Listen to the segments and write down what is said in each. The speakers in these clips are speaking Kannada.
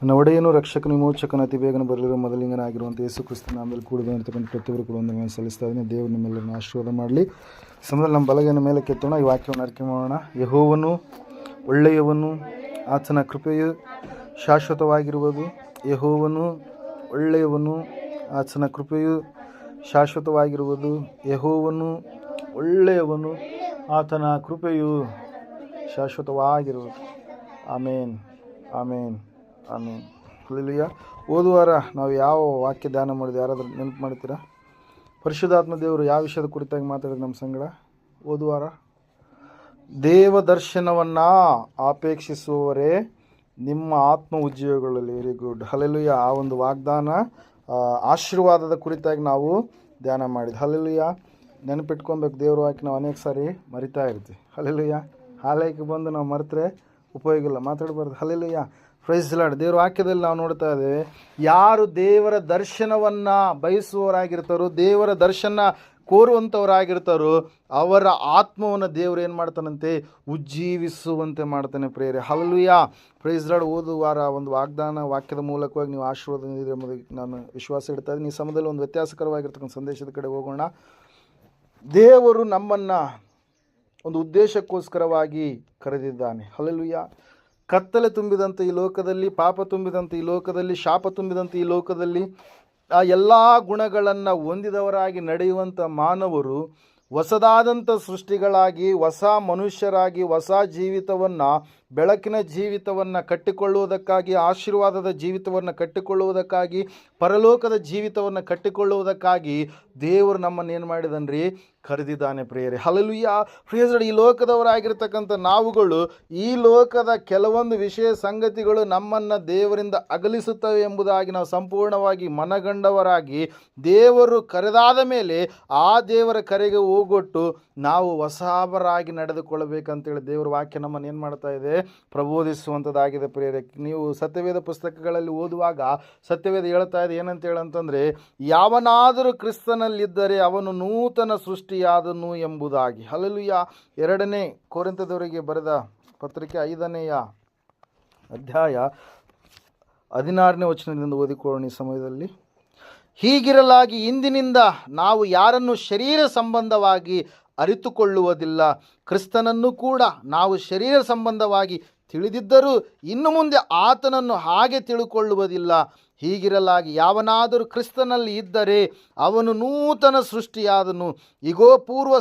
ನನ್ನ ಒಡೆಯನು ರಕ್ಷಕನು ವಿಮೋಚಕನ ಅತಿ ಬೇಗನೆ ಬರಲಿರುವ ಮೊದಲಿಂಗನಾಗಿರುವಂಥ ಯೇಸು ಕ್ರಿಸ್ತನ ನಾಮದಲ್ಲಿ ಕೂಡಿದಂತಕ್ಕಂಥ ಪ್ರತಿಯೊಬ್ಬರು ಕೂಡ ಒಂದು ಮೇಲೆ ಸಲ್ಲಿಸ್ತಾ ಇದ್ದೀನಿ. ದೇವರು ನಿಮ್ಮೆಲ್ಲರನ್ನು ಆಶೀರ್ವಾದ ಮಾಡಲಿ. ಸಮಯದಲ್ಲಿ ನಮ್ಮ ಬಲಗೈನ ಮೇಲೆ ಕೆತ್ತೋಣ. ಈ ವಾಕ್ಯವನ್ನು ಅರಿಕೆ ಮಾಡೋಣ. ಯೆಹೋವನು ಒಳ್ಳೆಯವನು, ಆತನ ಕೃಪೆಯು ಶಾಶ್ವತವಾಗಿರುವುದು. ಯೆಹೋವನು ಒಳ್ಳೆಯವನು, ಆತನ ಕೃಪೆಯು ಶಾಶ್ವತವಾಗಿರುವುದು. ಯೆಹೋವನು ಒಳ್ಳೆಯವನು, ಆತನ ಕೃಪೆಯು ಶಾಶ್ವತವಾಗಿರುವುದು. ಆಮೇನ್, ಆಮೇನ್, ಆಮೇನ್. ಹಲ್ಲೆಲೂಯಾ. ಓದುವಾರ ನಾವು ಯಾವ ವಾಕ್ಯ ಧ್ಯಾನ ಮಾಡಿದ್ವಿ? ಯಾರಾದರೂ ನೆನಪು ಮಾಡ್ತೀರಾ? ಪರಿಶುದ್ಧಾತ್ಮ ದೇವರು ಯಾವ ವಿಷಯದ ಕುರಿತಾಗಿ ಮಾತಾಡಿದ್ರು ನಮ್ಮ ಸಂಗಡ ಓದುವಾರ? ದೇವದರ್ಶನವನ್ನು ಅಪೇಕ್ಷಿಸುವವರೇ ನಿಮ್ಮ ಆತ್ಮ ಉಜ್ಜೀವಗಳಲ್ಲಿ. Very good. ಹಲ್ಲೆಲೂಯಾ. ಆ ಒಂದು ವಾಗ್ದಾನ ಆಶೀರ್ವಾದದ ಕುರಿತಾಗಿ ನಾವು ಧ್ಯಾನ ಮಾಡಿದ್ವಿ. ಹಲ್ಲೆಲೂಯಾ. ನೆನಪಿಟ್ಕೊಬೇಕು. ದೇವ್ರ ವಾಕ್ಯ ನಾವು ಅನೇಕ ಸಾರಿ ಮರಿತಾ ಇರ್ತೀವಿ. ಹಲ್ಲೆಲೂಯಾ. ಆಲಯಕ್ಕೆ ಬಂದು ನಾವು ಮರೆತರೆ ಉಪಯೋಗ ಇಲ್ಲ, ಮಾತಾಡಬಾರ್ದು. ಹಲ್ಲೆಲೂಯಾ. Praise the Lord. ದೇವ್ರ ವಾಕ್ಯದಲ್ಲಿ ನಾವು ನೋಡ್ತಾ ಇದ್ದೇವೆ, ಯಾರು ದೇವರ ದರ್ಶನವನ್ನು ಬಯಸುವವರಾಗಿರ್ತಾರೋ, ದೇವರ ದರ್ಶನ ಕೋರುವಂಥವರಾಗಿರ್ತಾರೋ, ಅವರ ಆತ್ಮವನ್ನು ದೇವರು ಏನು ಮಾಡ್ತಾನಂತೆ? ಉಜ್ಜೀವಿಸುವಂತೆ ಮಾಡ್ತಾನೆ ಪ್ರೇರೆ. ಹಲ್ಲೆಲೂಯಾ. Praise the Lord. ಓದುವಾರ ಒಂದು ವಾಕ್ಯದ ಮೂಲಕವಾಗಿ ನೀವು ಆಶೀರ್ವಾದ ನೀಡಿದ್ರೆ ಎಂಬುದಾಗಿ ನಾನು ವಿಶ್ವಾಸ ಇಡ್ತಾ ಇದ್ದೀನಿ. ಈ ಸಮಯದಲ್ಲಿ ಒಂದು ವ್ಯತ್ಯಾಸಕರವಾಗಿರ್ತಕ್ಕಂಥ ಸಂದೇಶದ ಕಡೆ ಹೋಗೋಣ. ದೇವರು ನಮ್ಮನ್ನು ಒಂದು ಉದ್ದೇಶಕ್ಕೋಸ್ಕರವಾಗಿ ಕರೆದಿದ್ದಾನೆ. ಹಲ್ಲೆಲೂಯಾ. ಕತ್ತಲೆ ತುಂಬಿದಂಥ ಈ ಲೋಕದಲ್ಲಿ, ಪಾಪ ತುಂಬಿದಂಥ ಈ ಲೋಕದಲ್ಲಿ, ಶಾಪ ತುಂಬಿದಂಥ ಈ ಲೋಕದಲ್ಲಿ ಆ ಎಲ್ಲ ಗುಣಗಳನ್ನು ಹೊಂದಿದವರಾಗಿ ನಡೆಯುವಂಥ ಮಾನವರು ಹೊಸದಾದಂಥ ಸೃಷ್ಟಿಗಳಾಗಿ, ಹೊಸ ಮನುಷ್ಯರಾಗಿ, ಹೊಸ ಜೀವಿತವನ್ನು, ಬೆಳಕಿನ ಜೀವಿತವನ್ನು ಕಟ್ಟಿಕೊಳ್ಳುವುದಕ್ಕಾಗಿ, ಆಶೀರ್ವಾದದ ಜೀವಿತವನ್ನು ಕಟ್ಟಿಕೊಳ್ಳುವುದಕ್ಕಾಗಿ, ಪರಲೋಕದ ಜೀವಿತವನ್ನು ಕಟ್ಟಿಕೊಳ್ಳುವುದಕ್ಕಾಗಿ ದೇವರು ನಮ್ಮನ್ನು ಏನು ಮಾಡಿದನ್ರಿ? ಕರೆದಿದ್ದಾನೆ ಪ್ರಿಯರೇ. ಹಲ್ಲೆಲೂಯಾ. ಪ್ರಿಯರೇ, ಈ ಲೋಕದವರಾಗಿರ್ತಕ್ಕಂಥ ನಾವುಗಳು ಈ ಲೋಕದ ಕೆಲವೊಂದು ವಿಷಯ ಸಂಗತಿಗಳು ನಮ್ಮನ್ನು ದೇವರಿಂದ ಅಗಲಿಸುತ್ತವೆ ಎಂಬುದಾಗಿ ನಾವು ಸಂಪೂರ್ಣವಾಗಿ ಮನಗಂಡವರಾಗಿ, ದೇವರು ಕರೆದಾದ ಮೇಲೆ ಆ ದೇವರ ಕರೆಗೆ ಹೋಗೊಟ್ಟು ನಾವು ಹೊಸಬರಾಗಿ ನಡೆದುಕೊಳ್ಳಬೇಕಂತೇಳಿ ದೇವರ ವಾಕ್ಯ ನಮ್ಮನ್ನು ಏನು ಮಾಡ್ತಾ ಇದೆ? ಪ್ರಬೋಧಿಸುವಂಥದ್ದಾಗಿದೆ ಪ್ರಿಯರೇ. ನೀವು ಸತ್ಯವೇದ ಪುಸ್ತಕಗಳಲ್ಲಿ ಓದುವಾಗ ಸತ್ಯವೇದ ಹೇಳ್ತಾ ಇದೆ ಏನಂತ ಹೇಳಂತಂದರೆ, ಯಾವನಾದರೂ ಕ್ರಿಸ್ತನಲ್ಲಿದ್ದರೆ ಅವನು ನೂತನ ಸೃಷ್ಟಿಯಾದನು ಎಂಬುದಾಗಿ. ಹಲ್ಲೆಲೂಯಾ. 2 ಕೊರಿಂಥದವರಿಗೆ ಬರೆದ ಪತ್ರಿಕೆ 5ನೇ ಅಧ್ಯಾಯ 16ನೇ ವಚನದಿಂದ ಓದಿಕೊಳ್ಳೋಣ ಈ ಸಮಯದಲ್ಲಿ. ಹೀಗಿರಲಾಗಿ ಇಂದಿನಿಂದ ನಾವು ಯಾರನ್ನು ಶರೀರ ಸಂಬಂಧವಾಗಿ ಅರಿತುಕೊಳ್ಳುವುದಿಲ್ಲ, ಕ್ರಿಸ್ತನನ್ನು ಕೂಡ ನಾವು ಶರೀರ ಸಂಬಂಧವಾಗಿ ತಿಳಿದಿದ್ದರೂ ಇನ್ನು ಮುಂದೆ ಆತನನ್ನು ಹಾಗೆ ತಿಳುಕೊಳ್ಳುವುದಿಲ್ಲ. ಹೀಗಿರಲಾಗಿ ಯಾವನಾದರೂ ಕ್ರಿಸ್ತನಲ್ಲಿ ಇದ್ದರೆ ಅವನು ನೂತನ ಸೃಷ್ಟಿಯಾದನು. ಇಗೋ, ಪೂರ್ವ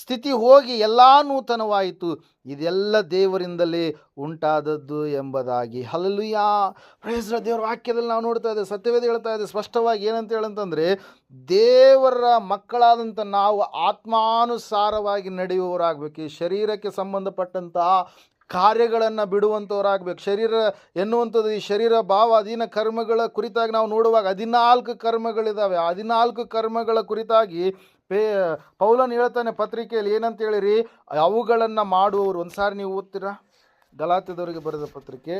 ಸ್ಥಿತಿ ಹೋಗಿ ಎಲ್ಲ ನೂತನವಾಯಿತು, ಇದೆಲ್ಲ ದೇವರಿಂದಲೇ ಉಂಟಾದದ್ದು ಎಂಬುದಾಗಿ. ಹಲ್ಲೆಲೂಯಾ. Praise the Lord. ದೇವರ ವಾಕ್ಯದಲ್ಲಿ ನಾವು ನೋಡ್ತಾ ಇದ್ದೇವೆ, ಸತ್ಯವೇದ ಹೇಳ್ತಾ ಇದೆ ಸ್ಪಷ್ಟವಾಗಿ ಏನಂತ ಹೇಳಂತಂದರೆ, ದೇವರ ಮಕ್ಕಳಾದಂಥ ನಾವು ಆತ್ಮಾನುಸಾರವಾಗಿ ನಡೆಯುವವರಾಗಬೇಕು. ಈ ಶರೀರಕ್ಕೆ ಸಂಬಂಧಪಟ್ಟಂತಹ ಕಾರ್ಯಗಳನ್ನು ಬಿಡುವಂಥವರಾಗಬೇಕು. ಶರೀರ ಎನ್ನುವಂಥದ್ದು, ಈ ಶರೀರ ಭಾವ ಅಧೀನ ಕರ್ಮಗಳ ಕುರಿತಾಗಿ ನಾವು ನೋಡುವಾಗ 14 ಕರ್ಮಗಳಿದ್ದಾವೆ. 14 ಕರ್ಮಗಳ ಕುರಿತಾಗಿ ಪೌಲನು ಹೇಳ್ತಾನೆ ಪತ್ರಿಕೆಯಲ್ಲಿ ಏನಂತ ಹೇಳಿರಿ? ಅವುಗಳನ್ನು ಮಾಡುವವರು. ಒಂದು ಸಾರಿ ನೀವು ಓದ್ತೀರಾ? ಗಲಾತ್ಯದವರಿಗೆ ಬರೆದ ಪತ್ರಿಕೆ,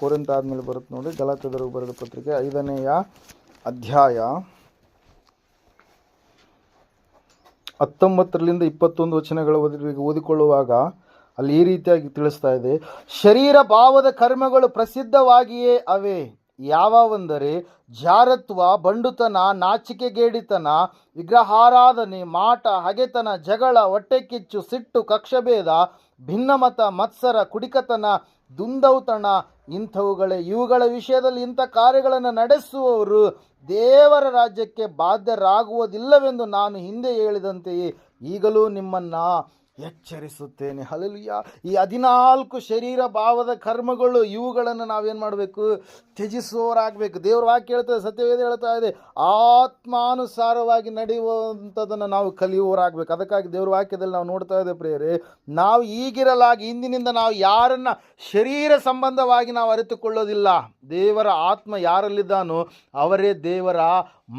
ಕೊರಿಂಥ ಆದಮೇಲೆ ಬರುತ್ತೆ ನೋಡಿ. ಗಲಾತ್ಯದವರಿಗೆ ಬರೆದ ಪತ್ರಿಕೆ 5ನೇ ಅಧ್ಯಾಯ 19ರಿಂದ 21 ವಚನಗಳ ಓದಿಕೊಳ್ಳುವಾಗ ಅಲ್ಲಿ ಈ ರೀತಿಯಾಗಿ ತಿಳಿಸ್ತಾ ಇದೆ. ಶರೀರ ಭಾವದ ಕರ್ಮಗಳು ಪ್ರಸಿದ್ಧವಾಗಿಯೇ ಅವೆ. ಯಾವೆಂದರೆ ಜಾರತ್ವ, ಬಂಡುತನ, ನಾಚಿಕೆಗೇಡಿತನ, ವಿಗ್ರಹಾರಾಧನೆ, ಮಾಟ, ಹಗೆತನ, ಜಗಳ, ಹೊಟ್ಟೆಕಿಚ್ಚು, ಸಿಟ್ಟು, ಕಕ್ಷಭೇದ, ಭಿನ್ನಮತ, ಮತ್ಸರ, ಕುಡಿಕತನ, ದುಂದೌತಣ ಇಂಥವುಗಳೇ. ಇವುಗಳ ವಿಷಯದಲ್ಲಿ ಇಂಥ ಕಾರ್ಯಗಳನ್ನು ನಡೆಸುವವರು ದೇವರ ರಾಜ್ಯಕ್ಕೆ ಬಾಧ್ಯರಾಗುವುದಿಲ್ಲವೆಂದು ನಾನು ಹಿಂದೆ ಹೇಳಿದಂತೆಯೇ ಈಗಲೂ ನಿಮ್ಮನ್ನು ಎಚ್ಚರಿಸುತ್ತೇನೆ. ಹಲ್ಲೆಲೂಯಾ. ಈ 14 ಶರೀರ ಭಾವದ ಕರ್ಮಗಳು, ಇವುಗಳನ್ನು ನಾವೇನು ಮಾಡಬೇಕು? ತ್ಯಜಿಸುವವರಾಗಬೇಕು. ದೇವ್ರ ವಾಕ್ಯ ಹೇಳ್ತದೆ, ಸತ್ಯವೇದ ಹೇಳ್ತಾ ಇದೆ, ಆತ್ಮಾನುಸಾರವಾಗಿ ನಡೆಯುವಂಥದ್ದನ್ನು ನಾವು ಕಲಿಯುವವರಾಗಬೇಕು. ಅದಕ್ಕಾಗಿ ದೇವ್ರ ವಾಕ್ಯದಲ್ಲಿ ನಾವು ನೋಡ್ತಾ ಇದ್ದೇವೆ ಪ್ರಿಯರೇ, ನಾವು ಈಗಿರಲಾಗಿ ಇಂದಿನಿಂದ ನಾವು ಯಾರನ್ನು ಶರೀರ ಸಂಬಂಧವಾಗಿ ನಾವು ಅರಿತುಕೊಳ್ಳೋದಿಲ್ಲ. ದೇವರ ಆತ್ಮ ಯಾರಲ್ಲಿದ್ದಾನೋ ಅವರೇ ದೇವರ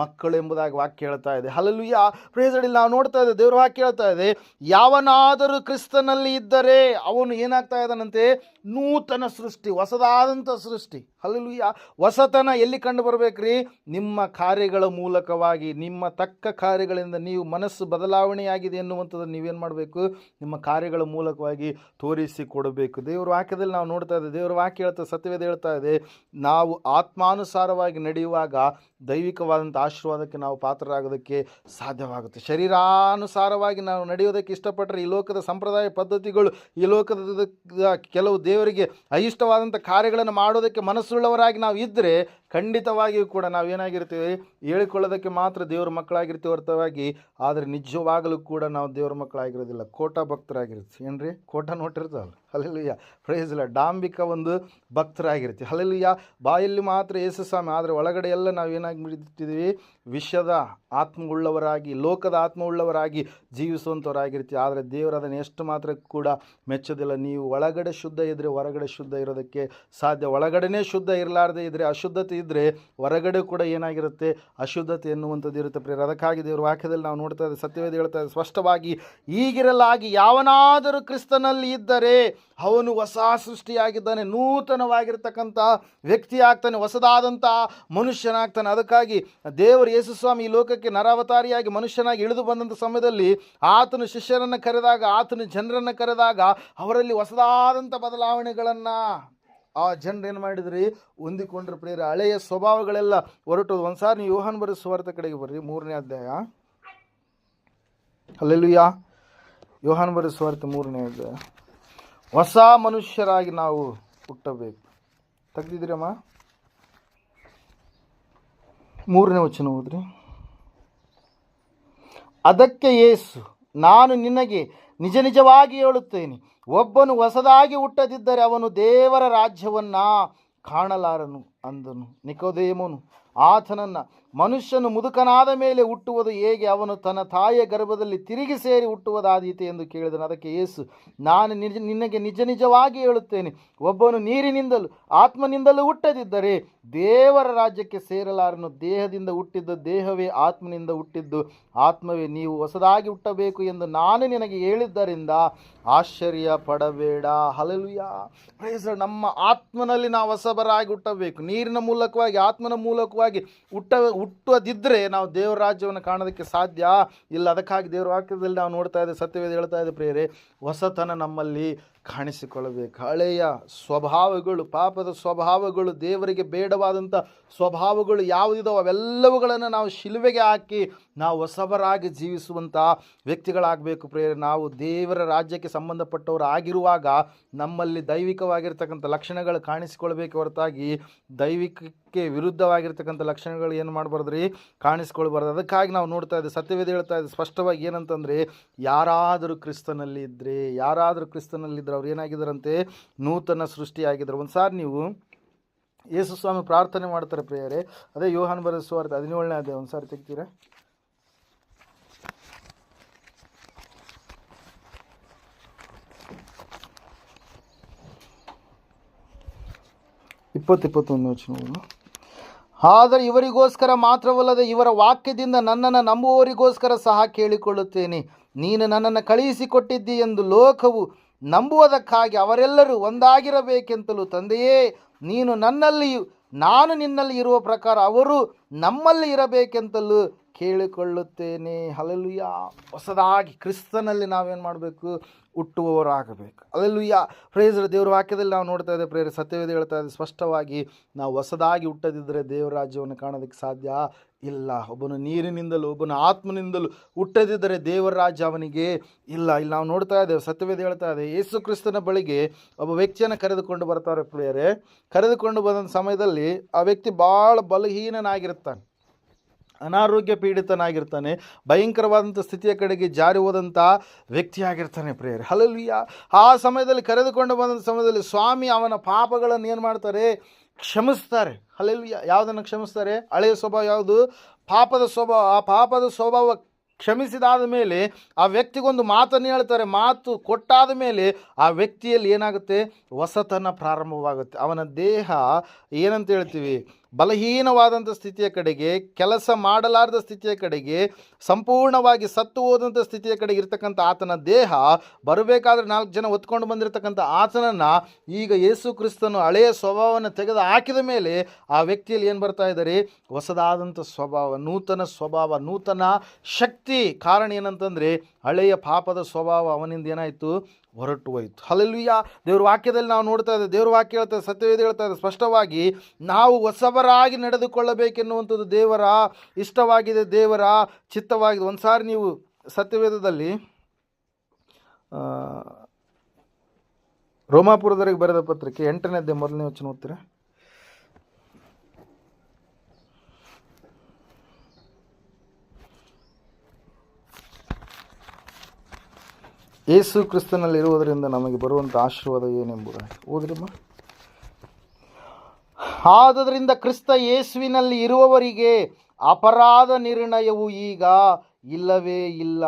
ಮಕ್ಕಳು ಎಂಬುದಾಗಿ ವಾಕ್ಯ ಹೇಳ್ತಾ ಇದೆ. Hallelujah, praise Lord. ನಾವು ನೋಡ್ತಾ ಇದ್ದೇವೆ, ದೇವರ ವಾಕ್ಯ ಹೇಳ್ತಾ ಇದೆ, ಯಾವನಾದರೂ ಕ್ರಿಸ್ತನಲ್ಲಿ ಇದ್ದರೆ ಅವನು ಏನಾಗ್ತಾ ಇದ್ದಾನಂತೆ, ನೂತನ ಸೃಷ್ಟಿ, ಹೊಸದಾದಂಥ ಸೃಷ್ಟಿ. ಹಲ್ಲೆಲೂಯಾ. ಹೊಸತನ ಎಲ್ಲಿ ಕಂಡು ಬರ್ಬೇಕ್ರಿ? ನಿಮ್ಮ ಕಾರ್ಯಗಳ ಮೂಲಕವಾಗಿ, ನಿಮ್ಮ ತಕ್ಕ ಕಾರ್ಯಗಳಿಂದ ನೀವು ಮನಸ್ಸು ಬದಲಾವಣೆಯಾಗಿದೆ ಎನ್ನುವಂಥದ್ದು ನೀವೇನು ಮಾಡಬೇಕು? ನಿಮ್ಮ ಕಾರ್ಯಗಳ ಮೂಲಕವಾಗಿ ತೋರಿಸಿ ಕೊಡಬೇಕು. ದೇವರ ವಾಕ್ಯದಲ್ಲಿ ನಾವು ನೋಡ್ತಾ ಇದ್ದೇವೆ, ದೇವರ ವಾಕ್ಯ ಹೇಳ್ತಾ, ಸತ್ಯವೇದ ಹೇಳ್ತಾ ಇದೆ, ನಾವು ಆತ್ಮಾನುಸಾರವಾಗಿ ನಡೆಯುವಾಗ ದೈವಿಕವಾದಂಥ ಆಶೀರ್ವಾದಕ್ಕೆ ನಾವು ಪಾತ್ರರಾಗೋದಕ್ಕೆ ಸಾಧ್ಯವಾಗುತ್ತೆ. ಶರೀರಾನುಸಾರವಾಗಿ ನಾವು ನಡೆಯೋದಕ್ಕೆ ಇಷ್ಟಪಟ್ಟರೆ ಈ ಲೋಕದ ಸಂಪ್ರದಾಯ ಪದ್ಧತಿಗಳು, ಈ ಲೋಕದ ಕೆಲವು ದೇವರಿಗೆ అయిష్టವಾದಂಥ ಕಾರ್ಯಗಳನ್ನು ಮಾಡೋದಕ್ಕೆ ಮನಸ್ಸುಳ್ಳವರಾಗಿ ನಾವು ಇದ್ದರೆ ಖಂಡಿತವಾಗಿಯೂ ಕೂಡ ನಾವೇನಾಗಿರ್ತೀವಿ? ಹೇಳಿಕೊಳ್ಳೋದಕ್ಕೆ ಮಾತ್ರ ದೇವರ ಮಕ್ಕಳಾಗಿರ್ತೀವಿ ಹೊರತಾಗಿ, ಆದರೆ ನಿಜವಾಗಲೂ ಕೂಡ ನಾವು ದೇವರ ಮಕ್ಕಳಾಗಿರೋದಿಲ್ಲ, ಕೋಟ ಭಕ್ತರಾಗಿರ್ತೀವಿ. ಏನ್ರಿ, ಕೋಟ ನೋಟಿರ್ತಾವಲ್ಲ. Hallelujah, praise Lord. ಡಾಂಬಿಕ ಒಂದು ಭಕ್ತರಾಗಿರ್ತೀವಿ. ಹಲ್ಲೆಲೂಯಾ. ಬಾಯಲ್ಲಿ ಮಾತ್ರ ಯೇಸು ಸ್ವಾಮಿ, ಆದರೆ ಒಳಗಡೆ ಎಲ್ಲ ನಾವು ಏನಾಗಿ ಬಿಟ್ಟಿದ್ದೀವಿ? ವಿಷದ ಆತ್ಮವುಳ್ಳವರಾಗಿ, ಲೋಕದ ಆತ್ಮವುಳ್ಳವರಾಗಿ ಜೀವಿಸುವಂಥವರಾಗಿರ್ತೀವಿ. ಆದರೆ ದೇವರು ಅದನ್ನು ಎಷ್ಟು ಮಾತ್ರ ಕೂಡ ಮೆಚ್ಚೋದಿಲ್ಲ. ನೀವು ಒಳಗಡೆ ಶುದ್ಧ ಇದ್ದರೆ ಹೊರಗಡೆ ಶುದ್ಧ ಇರೋದಕ್ಕೆ ಸಾಧ್ಯ. ಒಳಗಡೆನೇ ಶುದ್ಧ ಇರಲಾರ್ದೇ ಇದ್ದರೆ, ಅಶುದ್ಧತೆ ಇದ್ದರೆ ಹೊರಗಡೆ ಕೂಡ ಏನಾಗಿರುತ್ತೆ? ಅಶುದ್ಧತೆ ಎನ್ನುವಂಥದ್ದು ಇರುತ್ತೆ ಪ್ರಿಯರೇ. ಅದಕ್ಕಾಗಿ ದೇವರ ವಾಕ್ಯದಲ್ಲಿ ನಾವು ನೋಡ್ತಾ ಇದ್ದೇವೆ, ಸತ್ಯವೇದ ಹೇಳ್ತಾ ಇದೆ ಸ್ಪಷ್ಟವಾಗಿ, ಈಗಿರಲಾಗಿ ಯಾವನಾದರೂ ಕ್ರಿಸ್ತನಲ್ಲಿ ಇದ್ದರೆ ಅವನು ಹೊಸ ಸೃಷ್ಟಿಯಾಗಿದ್ದಾನೆ, ನೂತನವಾಗಿರ್ತಕ್ಕಂಥ ವ್ಯಕ್ತಿ ಆಗ್ತಾನೆ, ಹೊಸದಾದಂಥ ಮನುಷ್ಯನಾಗ್ತಾನೆ. ಅದಕ್ಕಾಗಿ ದೇವರು ಯೇಸು ಸ್ವಾಮಿ ಈ ಲೋಕಕ್ಕೆ ನರಾವತಾರಿಯಾಗಿ ಮನುಷ್ಯನಾಗಿ ಇಳಿದು ಬಂದಂಥ ಸಮಯದಲ್ಲಿ ಆತನು ಶಿಷ್ಯರನ್ನು ಕರೆದಾಗ, ಆತನು ಜನರನ್ನು ಕರೆದಾಗ ಅವರಲ್ಲಿ ಹೊಸದಾದಂಥ ಬದಲಾವಣೆಗಳನ್ನು ಆ ಜನರು ಏನು ಮಾಡಿದ್ರಿ? ಹೊಂದಿಕೊಂಡ್ರು ಪ್ರಿಯರೇ. ಹಳೆಯ ಸ್ವಭಾವಗಳೆಲ್ಲ ಹೊರಟೋದು. ಒಂದ್ಸಾರಿ ನೀವು ಯೋಹಾನ ಬರೆದ ಸುವಾರ್ತೆ ಕಡೆಗೆ ಬರ್ರಿ, 3ನೇ ಅಧ್ಯಾಯ. ಹಲ್ಲೆಲೂಯಾ. ಯೋಹಾನ ಬರೆದ ಸುವಾರ್ತೆ 3ನೇ ಅಧ್ಯಾಯ. ಹೊಸ ಮನುಷ್ಯರಾಗಿ ನಾವು ಹುಟ್ಟಬೇಕು. ತೆಗ್ದಿದ್ದೀರಮ್ಮ? 3ನೇ ವಚನ ಓದ್ರಿ. ಅದಕ್ಕೆ ಯೇಸು, ನಾನು ನಿನಗೆ ನಿಜ ನಿಜವಾಗಿ ಹೇಳುತ್ತೇನೆ, ಒಬ್ಬನು ಹೊಸದಾಗಿ ಹುಟ್ಟದಿದ್ದರೆ ಅವನು ದೇವರ ರಾಜ್ಯವನ್ನು ಕಾಣಲಾರನು ಅಂದನು. ನಿಕೋದೇಮನು ಆತನನ್ನು, ಮನುಷ್ಯನು ಮುದುಕನಾದ ಮೇಲೆ ಹುಟ್ಟುವುದು ಹೇಗೆ? ಅವನು ತನ್ನ ತಾಯಿಯ ಗರ್ಭದಲ್ಲಿ ತಿರುಗಿ ಸೇರಿ ಹುಟ್ಟುವುದಾದೀತೆ ಎಂದು ಕೇಳಿದನು. ಅದಕ್ಕೆ ಯೇಸು, ನಾನು ನಿನಗೆ ನಿಜ ನಿಜವಾಗಿ ಹೇಳುತ್ತೇನೆ, ಒಬ್ಬನು ನೀರಿನಿಂದಲೂ ಆತ್ಮನಿಂದಲೂ ಹುಟ್ಟದಿದ್ದರೆ ದೇವರ ರಾಜ್ಯಕ್ಕೆ ಸೇರಲಾರನು. ದೇಹದಿಂದ ಹುಟ್ಟಿದ್ದು ದೇಹವೇ, ಆತ್ಮನಿಂದ ಹುಟ್ಟಿದ್ದು ಆತ್ಮವೇ. ನೀವು ಹೊಸದಾಗಿ ಹುಟ್ಟಬೇಕು ಎಂದು ನಾನು ನಿನಗೆ ಹೇಳಿದ್ದರಿಂದ ಆಶ್ಚರ್ಯ ಪಡಬೇಡ. Hallelujah, praise Lord. ನಮ್ಮ ಆತ್ಮನಲ್ಲಿ ನಾವು ಹೊಸಬರಾಗಿ ಹುಟ್ಟಬೇಕು. ನೀರಿನ ಮೂಲಕವಾಗಿ, ಆತ್ಮನ ಮೂಲಕವಾಗಿ ಹುಟ್ಟೋದಿದ್ದರೆ ನಾವು ದೇವರ ರಾಜ್ಯವನ್ನು ಕಾಣೋದಕ್ಕೆ ಸಾಧ್ಯ ಇಲ್ಲ. ಅದಕ್ಕಾಗಿ ದೇವರ ವಾಕ್ಯದಲ್ಲಿ ನಾವು ನೋಡ್ತಾ ಇದ್ದೇವೆ, ಸತ್ಯವೇದ ಹೇಳ್ತಾ ಇದೆ ಪ್ರಿಯರೇ, ಹೊಸತನ ನಮ್ಮಲ್ಲಿ ಕಾಣಿಸಿಕೊಳ್ಳಬೇಕು. ಹಳೆಯ ಸ್ವಭಾವಗಳು, ಪಾಪದ ಸ್ವಭಾವಗಳು, ದೇವರಿಗೆ ಬೇಡವಾದಂಥ ಸ್ವಭಾವಗಳು ಯಾವುದಿದೋ ಅವೆಲ್ಲವುಗಳನ್ನು ನಾವು ಶಿಲುಬೆಗೆ ಹಾಕಿ ನಾವು ಹೊಸಬರಾಗಿ ಜೀವಿಸುವಂಥ ವ್ಯಕ್ತಿಗಳಾಗಬೇಕು ಪ್ರಿಯರೇ. ನಾವು ದೇವರ ರಾಜ್ಯಕ್ಕೆ ಸಂಬಂಧಪಟ್ಟವರು ಆಗಿರುವಾಗ ನಮ್ಮಲ್ಲಿ ದೈವಿಕವಾಗಿರ್ತಕ್ಕಂಥ ಲಕ್ಷಣಗಳು ಕಾಣಿಸಿಕೊಳ್ಬೇಕು ಹೊರತಾಗಿ ದೈವಿಕಕ್ಕೆ ವಿರುದ್ಧವಾಗಿರ್ತಕ್ಕಂಥ ಲಕ್ಷಣಗಳು ಏನು ಮಾಡಬಾರ್ದ್ರಿ? ಕಾಣಿಸ್ಕೊಳ್ಬಾರ್ದು. ಅದಕ್ಕಾಗಿ ನಾವು ನೋಡ್ತಾ ಇದ್ದೇವೆ, ಸತ್ಯವೇದ ಹೇಳ್ತಾ ಇದೆ ಸ್ಪಷ್ಟವಾಗಿ ಏನಂತಂದರೆ, ಯಾರಾದರೂ ಕ್ರಿಸ್ತನಲ್ಲಿ ಇದ್ದರೆ ಅವ್ರು ಏನಾಗಿದ್ದಾರಂತೆ? ನೂತನ ಸೃಷ್ಟಿಯಾಗಿದ್ದರು. ಒಂದು ಸಾರಿ ನೀವು ಯೇಸು ಸ್ವಾಮಿ ಪ್ರಾರ್ಥನೆ ಮಾಡ್ತಾರೆ ಪ್ರಿಯರೇ, ಅದೇ ಯೋಹಾನ ಬರೆದ ಸುವಾರ್ತೆ 17ನೇ ಅಧ್ಯಾಯ. ಒಂದು ಸಾರಿ ತೆಗ್ತೀರಾ? ಇಪ್ಪತ್ತೊಂದನೇ ವಚನ. ಆದರೆ ಇವರಿಗೋಸ್ಕರ ಮಾತ್ರವಲ್ಲದೆ ಇವರ ವಾಕ್ಯದಿಂದ ನನ್ನನ್ನು ನಂಬುವವರಿಗೋಸ್ಕರ ಸಹ ಕೇಳಿಕೊಳ್ಳುತ್ತೇನೆ. ನೀನು ನನ್ನನ್ನು ಕಳುಹಿಸಿಕೊಟ್ಟಿದ್ದಿ ಎಂದು ಲೋಕವು ನಂಬುವುದಕ್ಕಾಗಿ ಅವರೆಲ್ಲರೂ ಒಂದಾಗಿರಬೇಕೆಂತಲೂ ತಂದೆಯೇ, ನೀನು ನನ್ನಲ್ಲಿಯೂ ನಾನು ನಿನ್ನಲ್ಲಿ ಇರುವ ಪ್ರಕಾರ ಅವರು ನಮ್ಮಲ್ಲಿ ಇರಬೇಕೆಂತಲೂ ಕೇಳಿಕೊಳ್ಳುತ್ತೇನೆ. ಹಲ್ಲೆಲೂಯಾ. ಹೊಸದಾಗಿ ಕ್ರಿಸ್ತನಲ್ಲಿ ನಾವೇನು ಮಾಡಬೇಕು? ಹುಟ್ಟುವವರಾಗಬೇಕು. Hallelujah, praise Lord. ದೇವರ ವಾಕ್ಯದಲ್ಲಿ ನಾವು ನೋಡ್ತಾ ಇದ್ದೇವೆ ಪ್ರೇರೆ, ಸತ್ಯವೇದ ಹೇಳ್ತಾ ಇದೆ ಸ್ಪಷ್ಟವಾಗಿ, ನಾವು ಹೊಸದಾಗಿ ಹುಟ್ಟದಿದ್ದರೆ ದೇವರ ರಾಜ್ಯವನ್ನು ಕಾಣೋದಕ್ಕೆ ಸಾಧ್ಯ ಇಲ್ಲ. ಒಬ್ಬನು ನೀರಿನಿಂದಲೂ ಒಬ್ಬನು ಆತ್ಮನಿಂದಲೂ ಹುಟ್ಟದಿದ್ದರೆ ದೇವರ ರಾಜ್ಯ ಅವನಿಗೆ ಇಲ್ಲ. ಇಲ್ಲಿ ನಾವು ನೋಡ್ತಾ ಇದ್ದೇವೆ, ಸತ್ಯವೇದ ಹೇಳ್ತಾ ಇದೆ, ಯೇಸು ಕ್ರಿಸ್ತನ ಬಳಿಗೆ ಒಬ್ಬ ವ್ಯಕ್ತಿಯನ್ನು ಕರೆದುಕೊಂಡು ಬರ್ತಾರೆ ಪ್ರಿಯರೇ. ಕರೆದುಕೊಂಡು ಬಂದ ಸಮಯದಲ್ಲಿ ಆ ವ್ಯಕ್ತಿ ಭಾಳ ಬಲಹೀನನಾಗಿರ್ತಾನೆ, ಅನಾರೋಗ್ಯ ಪೀಡಿತನಾಗಿರ್ತಾನೆ, ಭಯಂಕರವಾದಂಥ ಸ್ಥಿತಿಯ ಕಡೆಗೆ ಜಾರಿ ಹೋದಂಥ ವ್ಯಕ್ತಿಯಾಗಿರ್ತಾನೆ ಪ್ರಿಯರೇ. ಹಲ್ಲೆಲೂಯಾ. ಆ ಸಮಯದಲ್ಲಿ ಕರೆದುಕೊಂಡು ಬಂದ ಸಮಯದಲ್ಲಿ ಸ್ವಾಮಿ ಅವನ ಪಾಪಗಳನ್ನು ಏನು ಮಾಡ್ತಾರೆ? ಕ್ಷಮಿಸ್ತಾರೆ. ಹಲ್ಲೆಲೂಯಾ. ಯಾವುದನ್ನು ಕ್ಷಮಿಸ್ತಾರೆ? ಹಳೆಯ ಸ್ವಭಾವ ಯಾವುದು? ಪಾಪದ ಸ್ವಭಾವ. ಆ ಪಾಪದ ಸ್ವಭಾವ ಕ್ಷಮಿಸಿದಾದ ಮೇಲೆ ಆ ವ್ಯಕ್ತಿಗೊಂದು ಮಾತನ್ನು ಹೇಳ್ತಾರೆ. ಮಾತು ಕೊಟ್ಟಾದ ಮೇಲೆ ಆ ವ್ಯಕ್ತಿಯಲ್ಲಿ ಏನಾಗುತ್ತೆ? ಹೊಸತನ ಪ್ರಾರಂಭವಾಗುತ್ತೆ. ಅವನ ದೇಹ ಏನಂತ ಹೇಳ್ತೀವಿ? ಬಲಹೀನವಾದಂಥ ಸ್ಥಿತಿಯ ಕಡೆಗೆ, ಕೆಲಸ ಮಾಡಲಾರದ ಸ್ಥಿತಿಯ ಕಡೆಗೆ, ಸಂಪೂರ್ಣವಾಗಿ ಸತ್ತು ಹೋದಂಥ ಸ್ಥಿತಿಯ ಕಡೆಗೆ ಇರ್ತಕ್ಕಂಥ ಆತನ ದೇಹ ಬರಬೇಕಾದ್ರೆ 4 ಜನ ಹೊತ್ಕೊಂಡು ಬಂದಿರತಕ್ಕಂಥ ಆತನನ್ನು ಈಗ ಯೇಸು ಕ್ರಿಸ್ತನು ಹಳೆಯ ಸ್ವಭಾವವನ್ನು ತೆಗೆದು ಹಾಕಿದ ಮೇಲೆ ಆ ವ್ಯಕ್ತಿಯಲ್ಲಿ ಏನು ಬರ್ತಾ ಇದ್ದಾರೆ? ಹೊಸದಾದಂಥ ಸ್ವಭಾವ, ನೂತನ ಸ್ವಭಾವ, ನೂತನ ಶಕ್ತಿ. ಕಾರಣ ಏನಂತಂದರೆ ಹಳೆಯ ಪಾಪದ ಸ್ವಭಾವ ಅವನಿಂದ ಏನಾಯಿತು? ಹೊರಟು ಹೋಯಿತು. ಹಲ್ಲೆಲೂಯಾ. ದೇವ್ರ ವಾಕ್ಯದಲ್ಲಿ ನಾವು ನೋಡ್ತಾ ಇದ್ದೇವೆ, ದೇವ್ರ ವಾಕ್ಯ ಹೇಳ್ತಾ ಇದೆ, ಸತ್ಯವೇದ ಹೇಳ್ತಾ ಇದೆ ಸ್ಪಷ್ಟವಾಗಿ, ನಾವು ಹೊಸಬರಾಗಿ ನಡೆದುಕೊಳ್ಳಬೇಕೆನ್ನುವಂಥದ್ದು ದೇವರ ಇಷ್ಟವಾಗಿದೆ, ದೇವರ ಚಿತ್ತವಾಗಿದೆ. ಒಂದು ಸಾರಿ ನೀವು ಸತ್ಯವೇದದಲ್ಲಿ ರೋಮಾಪುರದವರೆಗೆ ಬರೆದ ಪತ್ರಿಕೆ 8ನೇ ಅಧ್ಯಾಯ 1ನೇ ವಚನ ಓದ್ತೀರಾ? ಯೇಸು ಕ್ರಿಸ್ತನಲ್ಲಿ ಇರುವುದರಿಂದ ನಮಗೆ ಬರುವಂಥ ಆಶೀರ್ವಾದ ಏನೆಂಬುದಾಗಿ ಓದ್ರಮ್ಮ. ಆದುದರಿಂದ ಕ್ರಿಸ್ತ ಯೇಸುವಿನಲ್ಲಿ ಇರುವವರಿಗೆ ಅಪರಾಧ ನಿರ್ಣಯವು ಈಗ ಇಲ್ಲವೇ ಇಲ್ಲ.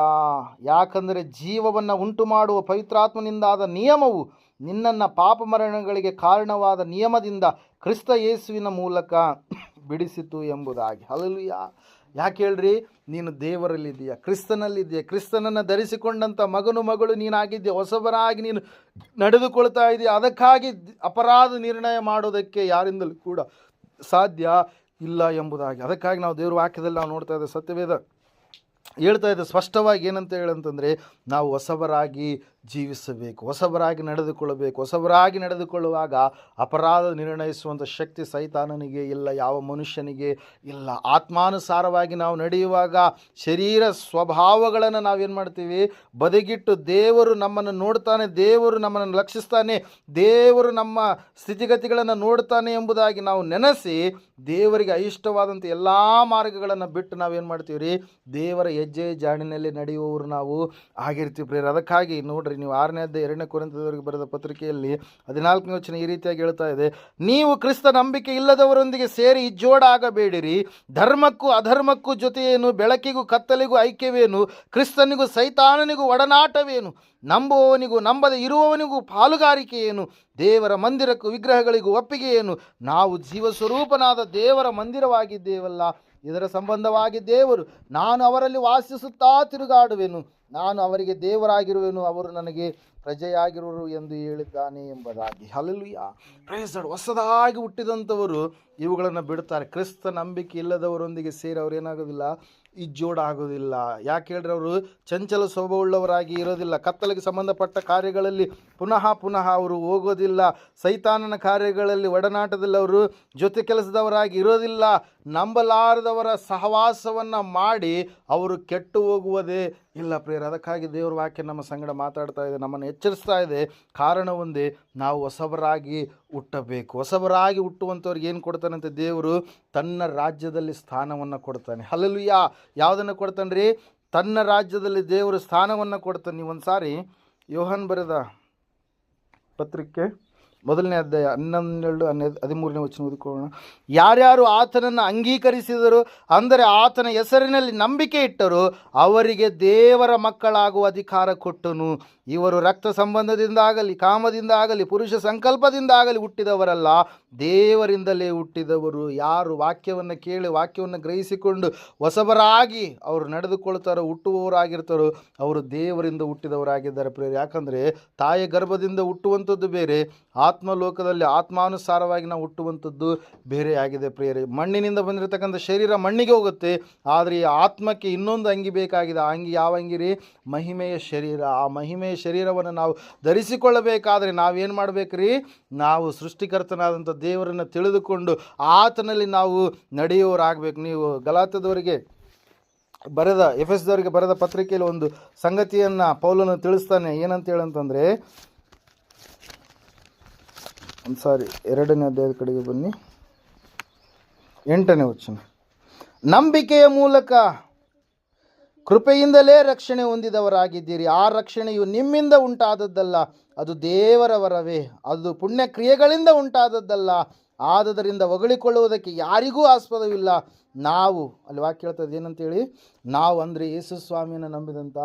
ಯಾಕಂದರೆ ಜೀವವನ್ನು ಉಂಟು ಮಾಡುವ ಪವಿತ್ರಾತ್ಮನಿಂದಾದ ನಿಯಮವು ನಿನ್ನನ್ನು ಪಾಪ ಮರಣಗಳಿಗೆ ಕಾರಣವಾದ ನಿಯಮದಿಂದ ಕ್ರಿಸ್ತ ಯೇಸುವಿನ ಮೂಲಕ ಬಿಡಿಸಿತು ಎಂಬುದಾಗಿ. ಹಲ್ಲೆಲೂಯಾ. ಯಾಕೆ ಹೇಳ್ರಿ? ನೀನು ದೇವರಲ್ಲಿದ್ದೀಯ, ಕ್ರಿಸ್ತನಲ್ಲಿದ್ದೀಯ, ಕ್ರಿಸ್ತನನ್ನು ಧರಿಸಿಕೊಂಡಂಥ ಮಗನು ನೀನಾಗಿದ್ದೀಯ, ಹೊಸಬರಾಗಿ ನೀನು ನಡೆದುಕೊಳ್ತಾ ಇದೆಯಾ. ಅದಕ್ಕಾಗಿ ಅಪರಾಧ ನಿರ್ಣಯ ಮಾಡೋದಕ್ಕೆ ಯಾರಿಂದಲೂ ಕೂಡ ಸಾಧ್ಯ ಇಲ್ಲ ಎಂಬುದಾಗಿ. ಅದಕ್ಕಾಗಿ ನಾವು ದೇವ್ರ ವಾಕ್ಯದಲ್ಲಿ ನಾವು ನೋಡ್ತಾ ಇದ್ದೇವೆ, ಸತ್ಯವೇದ ಹೇಳ್ತಾ ಇದೆ ಸ್ಪಷ್ಟವಾಗಿ. ಏನಂತ ಹೇಳಂತಂದರೆ ನಾವು ಹೊಸಬರಾಗಿ ಜೀವಿಸಬೇಕು, ಹೊಸಬರಾಗಿ ನಡೆದುಕೊಳ್ಳಬೇಕು. ಹೊಸಬರಾಗಿ ನಡೆದುಕೊಳ್ಳುವಾಗ ಅಪರಾಧ ನಿರ್ಣಯಿಸುವಂಥ ಶಕ್ತಿ ಸೈತಾನನಿಗೆ ಇಲ್ಲ, ಯಾವ ಮನುಷ್ಯನಿಗೆ ಇಲ್ಲ. ಆತ್ಮಾನುಸಾರವಾಗಿ ನಾವು ನಡೆಯುವಾಗ ಶರೀರ ಸ್ವಭಾವಗಳನ್ನು ನಾವೇನು ಮಾಡ್ತೀವಿ? ಬದಿಗಿಟ್ಟು ದೇವರು ನಮ್ಮನ್ನು ನೋಡ್ತಾನೆ, ದೇವರು ನಮ್ಮನ್ನು ಲಕ್ಷಿಸ್ತಾನೆ, ದೇವರು ನಮ್ಮ ಸ್ಥಿತಿಗತಿಗಳನ್ನು ನೋಡ್ತಾನೆ ಎಂಬುದಾಗಿ ನಾವು ನೆನೆಸಿ ದೇವರಿಗೆ అయిష్టವಾದಂಥ ಎಲ್ಲ ಮಾರ್ಗಗಳನ್ನು ಬಿಟ್ಟು ನಾವೇನು ಮಾಡ್ತೀವಿ ರೀ? ದೇವರ ಹೆಜ್ಜೆ ಜಾಡಿನಲ್ಲಿ ನಡೆಯುವವರು ನಾವು ಆಗಿರ್ತೀವಿ ಪ್ರಿಯರೇ. ಅದಕ್ಕಾಗಿ ನೋಡ್ರಿ, ನೀವು 6ನೇ ಅಧ್ಯಾಯ 2ನೇ ಕೊರಿಂಥದವರಿಗೆ ಬರೆದ ಪತ್ರಿಕೆಯಲ್ಲಿ 14ನೇ ವಚನ ಈ ರೀತಿಯಾಗಿ ಹೇಳ್ತಾ ಇದೆ, ನೀವು ಕ್ರಿಸ್ತ ನಂಬಿಕೆ ಇಲ್ಲದವರೊಂದಿಗೆ ಸೇರಿ ಇಜ್ಜೋಡಾಗಬೇಡಿರಿ. ಧರ್ಮಕ್ಕೂ ಅಧರ್ಮಕ್ಕೂ ಜೊತೆಯೇನು? ಬೆಳಕಿಗೂ ಕತ್ತಲಿಗೂ ಐಕ್ಯವೇನು? ಕ್ರಿಸ್ತನಿಗೂ ಸೈತಾನನಿಗೂ ಒಡನಾಟವೇನು? ನಂಬುವವನಿಗೂ ನಂಬದೆ ಇರುವವನಿಗೂ ಪಾಲುಗಾರಿಕೆ ಏನು? ದೇವರ ಮಂದಿರಕ್ಕೂ ವಿಗ್ರಹಗಳಿಗೂ ಒಪ್ಪಿಗೆ ಏನು? ನಾವು ಜೀವಸ್ವರೂಪನಾದ ದೇವರ ಮಂದಿರವಾಗಿದ್ದೇವಲ್ಲ, ಇದರ ಸಂಬಂಧವಾಗಿ ದೇವರು, ನಾನು ಅವರಲ್ಲಿ ವಾಸಿಸುತ್ತಾ ತಿರುಗಾಡುವೆನು, ನಾನು ಅವರಿಗೆ ದೇವರಾಗಿರುವೆನು, ಅವರು ನನಗೆ ಪ್ರಜೆಯಾಗಿರುವರು ಎಂದು ಹೇಳಿದ್ದಾನೆ ಎಂಬುದಾಗಿ. ಹಲ್ಲೆಲೂಯಾ. Praise Lord. ಹೊಸದಾಗಿ ಹುಟ್ಟಿದಂಥವರು ಇವುಗಳನ್ನು ಬಿಡ್ತಾರೆ. ಕ್ರಿಸ್ತ ನಂಬಿಕೆ ಇಲ್ಲದವರೊಂದಿಗೆ ಸೇರಿ ಅವ್ರು ಏನಾಗೋದಿಲ್ಲ? ಇಜ್ಜೋಡಾಗೋದಿಲ್ಲ. ಯಾಕೆ ಹೇಳ್ರಿ? ಅವರು ಚಂಚಲ ಸ್ವಭಾವವುಳ್ಳವರಾಗಿ ಇರೋದಿಲ್ಲ. ಕತ್ತಲಿಗೆ ಸಂಬಂಧಪಟ್ಟ ಕಾರ್ಯಗಳಲ್ಲಿ ಪುನಃ ಅವರು ಹೋಗೋದಿಲ್ಲ. ಸೈತಾನನ ಕಾರ್ಯಗಳಲ್ಲಿ ಒಡನಾಟದಲ್ಲಿ ಅವರು ಜೊತೆ ಕೆಲಸದವರಾಗಿ ಇರೋದಿಲ್ಲ. ನಂಬಲಾರದವರ ಸಹವಾಸವನ್ನು ಮಾಡಿ ಅವರು ಕೆಟ್ಟು ಹೋಗುವುದೇ ಇಲ್ಲ ಪ್ರಿಯರೇ. ಅದಕ್ಕಾಗಿ ದೇವರ ವಾಕ್ಯ ನಮ್ಮ ಸಂಗಡ ಮಾತಾಡ್ತಾ ಇದೆ, ನಮ್ಮನ್ನು ಎಚ್ಚರಿಸ್ತಾ ಇದೆ. ಕಾರಣ ಒಂದೇ, ನಾವು ಹೊಸಬರಾಗಿ ಹುಟ್ಟಬೇಕು. ಹೊಸಬರಾಗಿ ಹುಟ್ಟುವಂಥವ್ರಿಗೆ ಏನು ಕೊಡ್ತಾನಂತೆ? ದೇವರು ತನ್ನ ರಾಜ್ಯದಲ್ಲಿ ಸ್ಥಾನವನ್ನು ಕೊಡ್ತಾನೆ. ಹಲ್ಲೆಲೂಯಾ. ಯಾವುದನ್ನು ಕೊಡ್ತಾನೆ ರೀ? ತನ್ನ ರಾಜ್ಯದಲ್ಲಿ ದೇವರು ಸ್ಥಾನವನ್ನು ಕೊಡ್ತಾನೆ. ನೀವು ಒಂದು ಸಾರಿ ಯೋಹಾನ್ ಬರೆದ ಪತ್ರಿಕೆ 1ನೇ ಅಧ್ಯಾಯ 12, 13ನೇ ವಚನ ಓದಿಕೊಳ್ಳೋಣ. ಯಾರ್ಯಾರು ಆತನನ್ನು ಅಂಗೀಕರಿಸಿದರು, ಅಂದರೆ ಆತನ ಹೆಸರಿನಲ್ಲಿ ನಂಬಿಕೆ ಇಟ್ಟರು, ಅವರಿಗೆ ದೇವರ ಮಕ್ಕಳಾಗುವ ಅಧಿಕಾರ ಕೊಟ್ಟನು. ಇವರು ರಕ್ತ ಸಂಬಂಧದಿಂದಾಗಲಿ, ಕಾಮದಿಂದಾಗಲಿ, ಪುರುಷ ಸಂಕಲ್ಪದಿಂದಾಗಲಿ ಹುಟ್ಟಿದವರಲ್ಲ, ದೇವರಿಂದಲೇ ಹುಟ್ಟಿದವರು. ಯಾರು ವಾಕ್ಯವನ್ನು ಕೇಳಿ ವಾಕ್ಯವನ್ನು ಗ್ರಹಿಸಿಕೊಂಡು ಹೊಸಬರಾಗಿ ಅವರು ನಡೆದುಕೊಳ್ತಾರೋ, ಹುಟ್ಟುವವರಾಗಿರ್ತಾರೋ, ಅವರು ದೇವರಿಂದ ಹುಟ್ಟಿದವರಾಗಿದ್ದಾರೆ ಪ್ರಿಯರೇ. ಯಾಕಂದರೆ ತಾಯಿಯ ಗರ್ಭದಿಂದ ಹುಟ್ಟುವಂಥದ್ದು ಬೇರೆ, ಆತ್ಮಲೋಕದಲ್ಲಿ ಆತ್ಮಾನುಸಾರವಾಗಿ ನಾವು ಹುಟ್ಟುವಂಥದ್ದು ಬೇರೆ ಆಗಿದೆ ಪ್ರಿಯರೇ. ಮಣ್ಣಿನಿಂದ ಬಂದಿರತಕ್ಕಂಥ ಶರೀರ ಮಣ್ಣಿಗೆ ಹೋಗುತ್ತೆ, ಆದರೆ ಈ ಆತ್ಮಕ್ಕೆ ಇನ್ನೊಂದು ಅಂಗಿ ಬೇಕಾಗಿದೆ. ಆ ಅಂಗಿ ಯಾವ ಅಂಗಿರಿ? ಮಹಿಮೆಯ ಶರೀರ. ಆ ಮಹಿಮೆಯ ಶರೀರವನ್ನು ನಾವು ಧರಿಸಿಕೊಳ್ಳಬೇಕಾದ್ರೆ ನಾವೇನು ಮಾಡಬೇಕ್ರಿ? ನಾವು ಸೃಷ್ಟಿಕರ್ತನಾದಂಥ ದೇವರನ್ನು ತಿಳಿದುಕೊಂಡು ಆತನಲ್ಲಿ ನಾವು ನಡೆಯುವವರಾಗಬೇಕು. ನೀವು ಗಲಾತ್ಯದವರಿಗೆ ಬರೆದ, ಎಫೆಸದವರಿಗೆ ಬರೆದ ಪತ್ರಿಕೆಯಲ್ಲಿ ಒಂದು ಸಂಗತಿಯನ್ನು ಪೌಲನು ತಿಳಿಸ್ತಾನೆ. ಏನಂತ ಹೇಳಂತಂದರೆ, ಒಂದು ಸಾರಿ 2ನೇ ಅಧ್ಯಾಯದ ಕಡೆಗೆ ಬನ್ನಿ, 8ನೇ ವಚನ. ನಂಬಿಕೆಯ ಮೂಲಕ ಕೃಪೆಯಿಂದಲೇ ರಕ್ಷಣೆ ಹೊಂದಿದವರಾಗಿದ್ದೀರಿ. ಆ ರಕ್ಷಣೆಯು ನಿಮ್ಮಿಂದ ಉಂಟಾದದ್ದಲ್ಲ, ಅದು ದೇವರ ವರವೇ. ಅದು ಪುಣ್ಯ ಕ್ರಿಯೆಗಳಿಂದ ಉಂಟಾದದ್ದಲ್ಲ, ಆದದರಿಂದ ಹೊಗಳಿಕೊಳ್ಳುವುದಕ್ಕೆ ಯಾರಿಗೂ ಆಸ್ಪದವಿಲ್ಲ. ನಾವು ಅಲ್ಲಿ ವಾಕ್ಯ ಹೇಳ್ತದೆ ಏನಂತೇಳಿ, ನಾವು ಅಂದರೆ ಯೇಸು ಸ್ವಾಮಿಯನ್ನು ನಂಬಿದಂಥ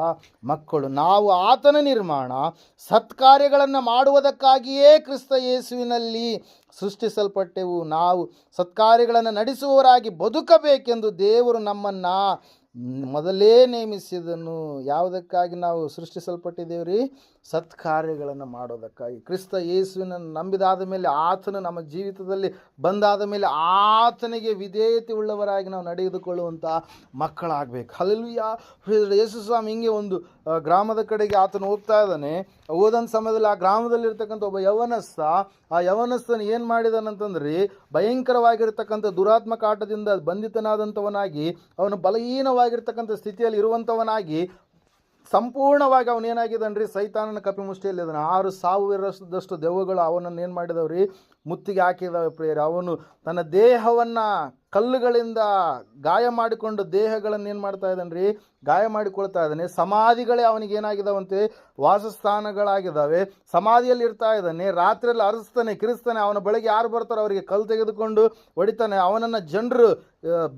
ಮಕ್ಕಳು, ನಾವು ಆತನ ನಿರ್ಮಾಣ, ಸತ್ಕಾರ್ಯಗಳನ್ನು ಮಾಡುವುದಕ್ಕಾಗಿಯೇ ಕ್ರಿಸ್ತ ಯೇಸುವಿನಲ್ಲಿ ಸೃಷ್ಟಿಸಲ್ಪಟ್ಟೆವು. ನಾವು ಸತ್ಕಾರ್ಯಗಳನ್ನು ನಡೆಸುವವರಾಗಿ ಬದುಕಬೇಕೆಂದು ದೇವರು ನಮ್ಮನ್ನು ಮೊದಲೇ ನೇಮಿಸಿದನು. ಯಾವುದಕ್ಕಾಗಿ ನಾವು ಸೃಷ್ಟಿಸಲ್ಪಟ್ಟಿದ್ದೇವೆ ರೀ? ಸತ್ಕಾರ್ಯಗಳನ್ನು ಮಾಡೋದಕ್ಕಾಗಿ. ಕ್ರಿಸ್ತ ಯೇಸುವಿನನ್ನು ನಂಬಿದಾದ ಮೇಲೆ, ಆತನು ನಮ್ಮ ಜೀವಿತದಲ್ಲಿ ಬಂದಾದ ಮೇಲೆ ಆತನಿಗೆ ವಿಧೇಯತೆ ಉಳ್ಳವರಾಗಿ ನಾವು ನಡೆದುಕೊಳ್ಳುವಂಥ ಮಕ್ಕಳಾಗಬೇಕು. ಹಲ್ಲೆಲೂಯಾ. ಯೇಸು ಸ್ವಾಮಿ ಹಿಂಗೆ ಒಂದು ಗ್ರಾಮದ ಕಡೆಗೆ ಆತನು ಹೋಗ್ತಾ ಇದ್ದಾನೆ. ಹೋದಂಥ ಸಮಯದಲ್ಲಿ ಆ ಗ್ರಾಮದಲ್ಲಿರ್ತಕ್ಕಂಥ ಒಬ್ಬ ಯವನಸ್ಥ, ಆ ಯವನಸ್ಥನ ಏನು ಮಾಡಿದಾನಂತಂದ್ರೆ, ಭಯಂಕರವಾಗಿರ್ತಕ್ಕಂಥ ದುರಾತ್ಮ ಕಾಟದಿಂದ ಬಂಧಿತನಾದಂಥವನಾಗಿ, ಅವನು ಬಲಹೀನವಾಗಿರ್ತಕ್ಕಂಥ ಸ್ಥಿತಿಯಲ್ಲಿ ಇರುವಂಥವನಾಗಿ, ಸಂಪೂರ್ಣವಾಗಿ ಅವನೇನಾಗಿದ್ದಾನೆ ರೀ? ಸೈತಾನನ ಕಪಿಮುಷ್ಟಿಯಲ್ಲಿ ಅದನ್ನು 6,000 ದೆವ್ವಗಳು ಅವನನ್ನು ಏನು ಮಾಡಿದವ್ರಿ? ಮುತ್ತಿಗೆ ಹಾಕಿದವೆ ಪ್ರಿಯರೇ. ಅವನು ತನ್ನ ದೇಹವನ್ನು ಕಲ್ಲುಗಳಿಂದ ಗಾಯ ಮಾಡಿಕೊಂಡು ದೇಹಗಳನ್ನು ಏನು ಮಾಡ್ತಾ ಇದ್ದಾನೆ ರೀ? ಗಾಯ ಮಾಡಿಕೊಳ್ತಾ ಇದ್ದಾನೆ. ಸಮಾಧಿಗಳೇ ಅವನಿಗೆ ಏನಾಗಿದ್ದಾವಂತೆ? ವಾಸಸ್ಥಾನಗಳಾಗಿದ್ದಾವೆ. ಸಮಾಧಿಯಲ್ಲಿ ಇರ್ತಾ ಇದ್ದಾನೆ. ರಾತ್ರಿಯಲ್ಲಿ ಅರಸ್ತಾನೆ, ಕಿರಿಸ್ತಾನೆ. ಅವನ ಬಳಿಗೆ ಯಾರು ಬರ್ತಾರೋ ಅವರಿಗೆ ಕಲ್ಲು ತೆಗೆದುಕೊಂಡು ಹೊಡಿತಾನೆ. ಅವನನ್ನು ಜನರು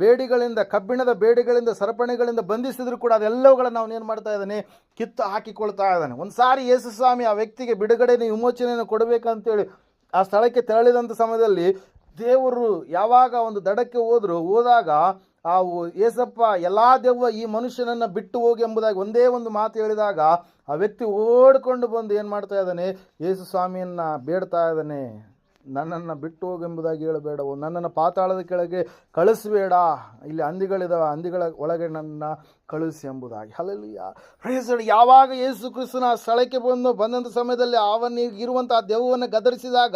ಬೇಡಿಗಳಿಂದ, ಕಬ್ಬಿಣದ ಬೇಡಿಗಳಿಂದ, ಸರಪಣಿಗಳಿಂದ ಬಂಧಿಸಿದ್ರು ಕೂಡ ಅದೆಲ್ಲವುಗಳನ್ನು ಅವನೇನು ಮಾಡ್ತಾ ಇದ್ದಾನೆ? ಕಿತ್ತು ಹಾಕಿಕೊಳ್ತಾ ಇದ್ದಾನೆ. ಒಂದು ಸಾರಿ ಯೇಸು ಸ್ವಾಮಿ ಆ ವ್ಯಕ್ತಿಗೆ ಬಿಡುಗಡೆ, ವಿಮೋಚನೆಯನ್ನು ಕೊಡಬೇಕಂತೇಳಿ ಆ ಸ್ಥಳಕ್ಕೆ ತೆರಳಿದಂಥ ಸಮಯದಲ್ಲಿ ದೇವರು ಯಾವಾಗ ಒಂದು ದಡಕ್ಕೆ ಹೋದಾಗ ಆ ಏಸಪ್ಪ ಎಲ್ಲ ದೆವ್ವ ಈ ಮನುಷ್ಯನನ್ನು ಬಿಟ್ಟು ಹೋಗಿ ಎಂಬುದಾಗಿ ಒಂದೇ ಒಂದು ಮಾತು ಹೇಳಿದಾಗ ಆ ವ್ಯಕ್ತಿ ಓಡಿಕೊಂಡು ಬಂದು ಏನು ಮಾಡ್ತಾ ಇದ್ದಾನೆ? ಯೇಸು ಸ್ವಾಮಿಯನ್ನು ಬೇಡ್ತಾ ಇದ್ದಾನೆ, ನನ್ನನ್ನು ಬಿಟ್ಟು ಹೋಗೆಂಬುದಾಗಿ ಹೇಳಬೇಡವು, ನನ್ನನ್ನು ಪಾತಾಳದ ಕೆಳಗೆ ಕಳಿಸಬೇಡ, ಇಲ್ಲಿ ಹಂದಿಗಳಿದಾವೆ, ಹಂದಿಗಳ ಒಳಗೆ ನನ್ನ ಕಳಿಸಿ ಎಂಬುದಾಗಿ. ಹಲ್ಲೆಲೂಯಾ. Praise the Lord. ಯಾವಾಗ ಯೇಸು ಕ್ರಿಸ್ತನ ಸ್ಥಳಕ್ಕೆ ಬಂದಂಥ ಸಮಯದಲ್ಲಿ ಅವನಿಗಿರುವಂಥ ಆ ದೆವ್ವವನ್ನು ಗದರಿಸಿದಾಗ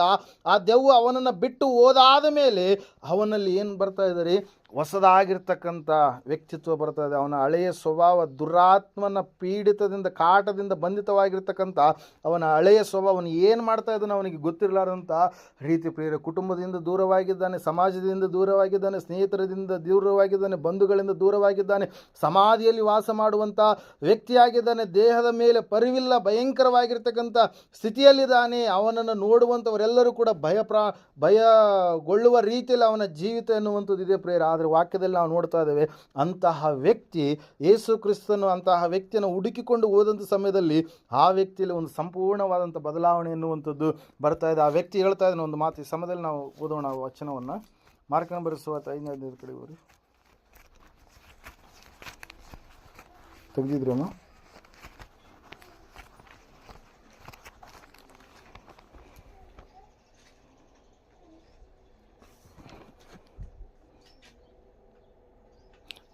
ಆ ದೆವ್ವ ಅವನನ್ನು ಬಿಟ್ಟು ಹೋದಾದ ಮೇಲೆ ಅವನಲ್ಲಿ ಏನು ಬರ್ತಾ ಇದ್ದಾರೆ? ಹೊಸದಾಗಿರ್ತಕ್ಕಂಥ ವ್ಯಕ್ತಿತ್ವ ಬರ್ತಾ ಇದೆ. ಅವನ ಹಳೆಯ ಸ್ವಭಾವ, ದುರಾತ್ಮನ ಪೀಡಿತದಿಂದ, ಕಾಟದಿಂದ ಬಂಧಿತವಾಗಿರ್ತಕ್ಕಂಥ ಅವನ ಹಳೆಯ ಸ್ವಭಾವ, ಅವನು ಏನು ಮಾಡ್ತಾ ಇದ್ದಾನೆ ಅವನಿಗೆ ಗೊತ್ತಿರಲಾರಂಥ ರೀತಿ ಪ್ರಿಯರೇ. ಕುಟುಂಬದಿಂದ ದೂರವಾಗಿದ್ದಾನೆ, ಸಮಾಜದಿಂದ ದೂರವಾಗಿದ್ದಾನೆ, ಸ್ನೇಹಿತರಿಂದ ದೂರವಾಗಿದ್ದಾನೆ, ಬಂಧುಗಳಿಂದ ದೂರವಾಗಿದ್ದಾನೆ, ಸಮಾಧಿಯಲ್ಲಿ ವಾಸ ಮಾಡುವಂಥ ವ್ಯಕ್ತಿಯಾಗಿದ್ದಾನೆ. ದೇಹದ ಮೇಲೆ ಪರಿವಿಲ್ಲ, ಭಯಂಕರವಾಗಿರ್ತಕ್ಕಂಥ ಸ್ಥಿತಿಯಲ್ಲಿದ್ದಾನೆ. ಅವನನ್ನು ನೋಡುವಂಥವರೆಲ್ಲರೂ ಕೂಡ ಭಯಗೊಳ್ಳುವ ರೀತಿಯಲ್ಲಿ ಅವನ ಜೀವಿತ ಎನ್ನುವಂಥದ್ದು ಇದೆ ಪ್ರಿಯರೇ. ಆದರೆ ವಾಕ್ಯದಲ್ಲಿ ನಾವು ನೋಡ್ತಾ ಇದ್ದೇವೆ, ಅಂತಹ ವ್ಯಕ್ತಿ ಯೇಸು ಕ್ರಿಸ್ತನು ಅಂತಹ ವ್ಯಕ್ತಿಯನ್ನು ಹುಡುಕಿಕೊಂಡು ಹೋದಂಥ ಸಮಯದಲ್ಲಿ ಆ ವ್ಯಕ್ತಿಯಲ್ಲಿ ಒಂದು ಸಂಪೂರ್ಣವಾದಂಥ ಬದಲಾವಣೆ ಎನ್ನುವಂಥದ್ದು ಬರ್ತಾ ಇದೆ. ಆ ವ್ಯಕ್ತಿ ಹೇಳ್ತಾ ಇದ್ದಾನೆ ಒಂದು ಮಾತು. ಈ ಸಮಯದಲ್ಲಿ ನಾವು ಓದೋಣ ವಚನವನ್ನು. ಮಾರ್ಕನ ಬರೆಸುವ 5ನೇ ಕಡೆ ಹೋಗಿ ತೆಗೆದಿದ್ರೇನು?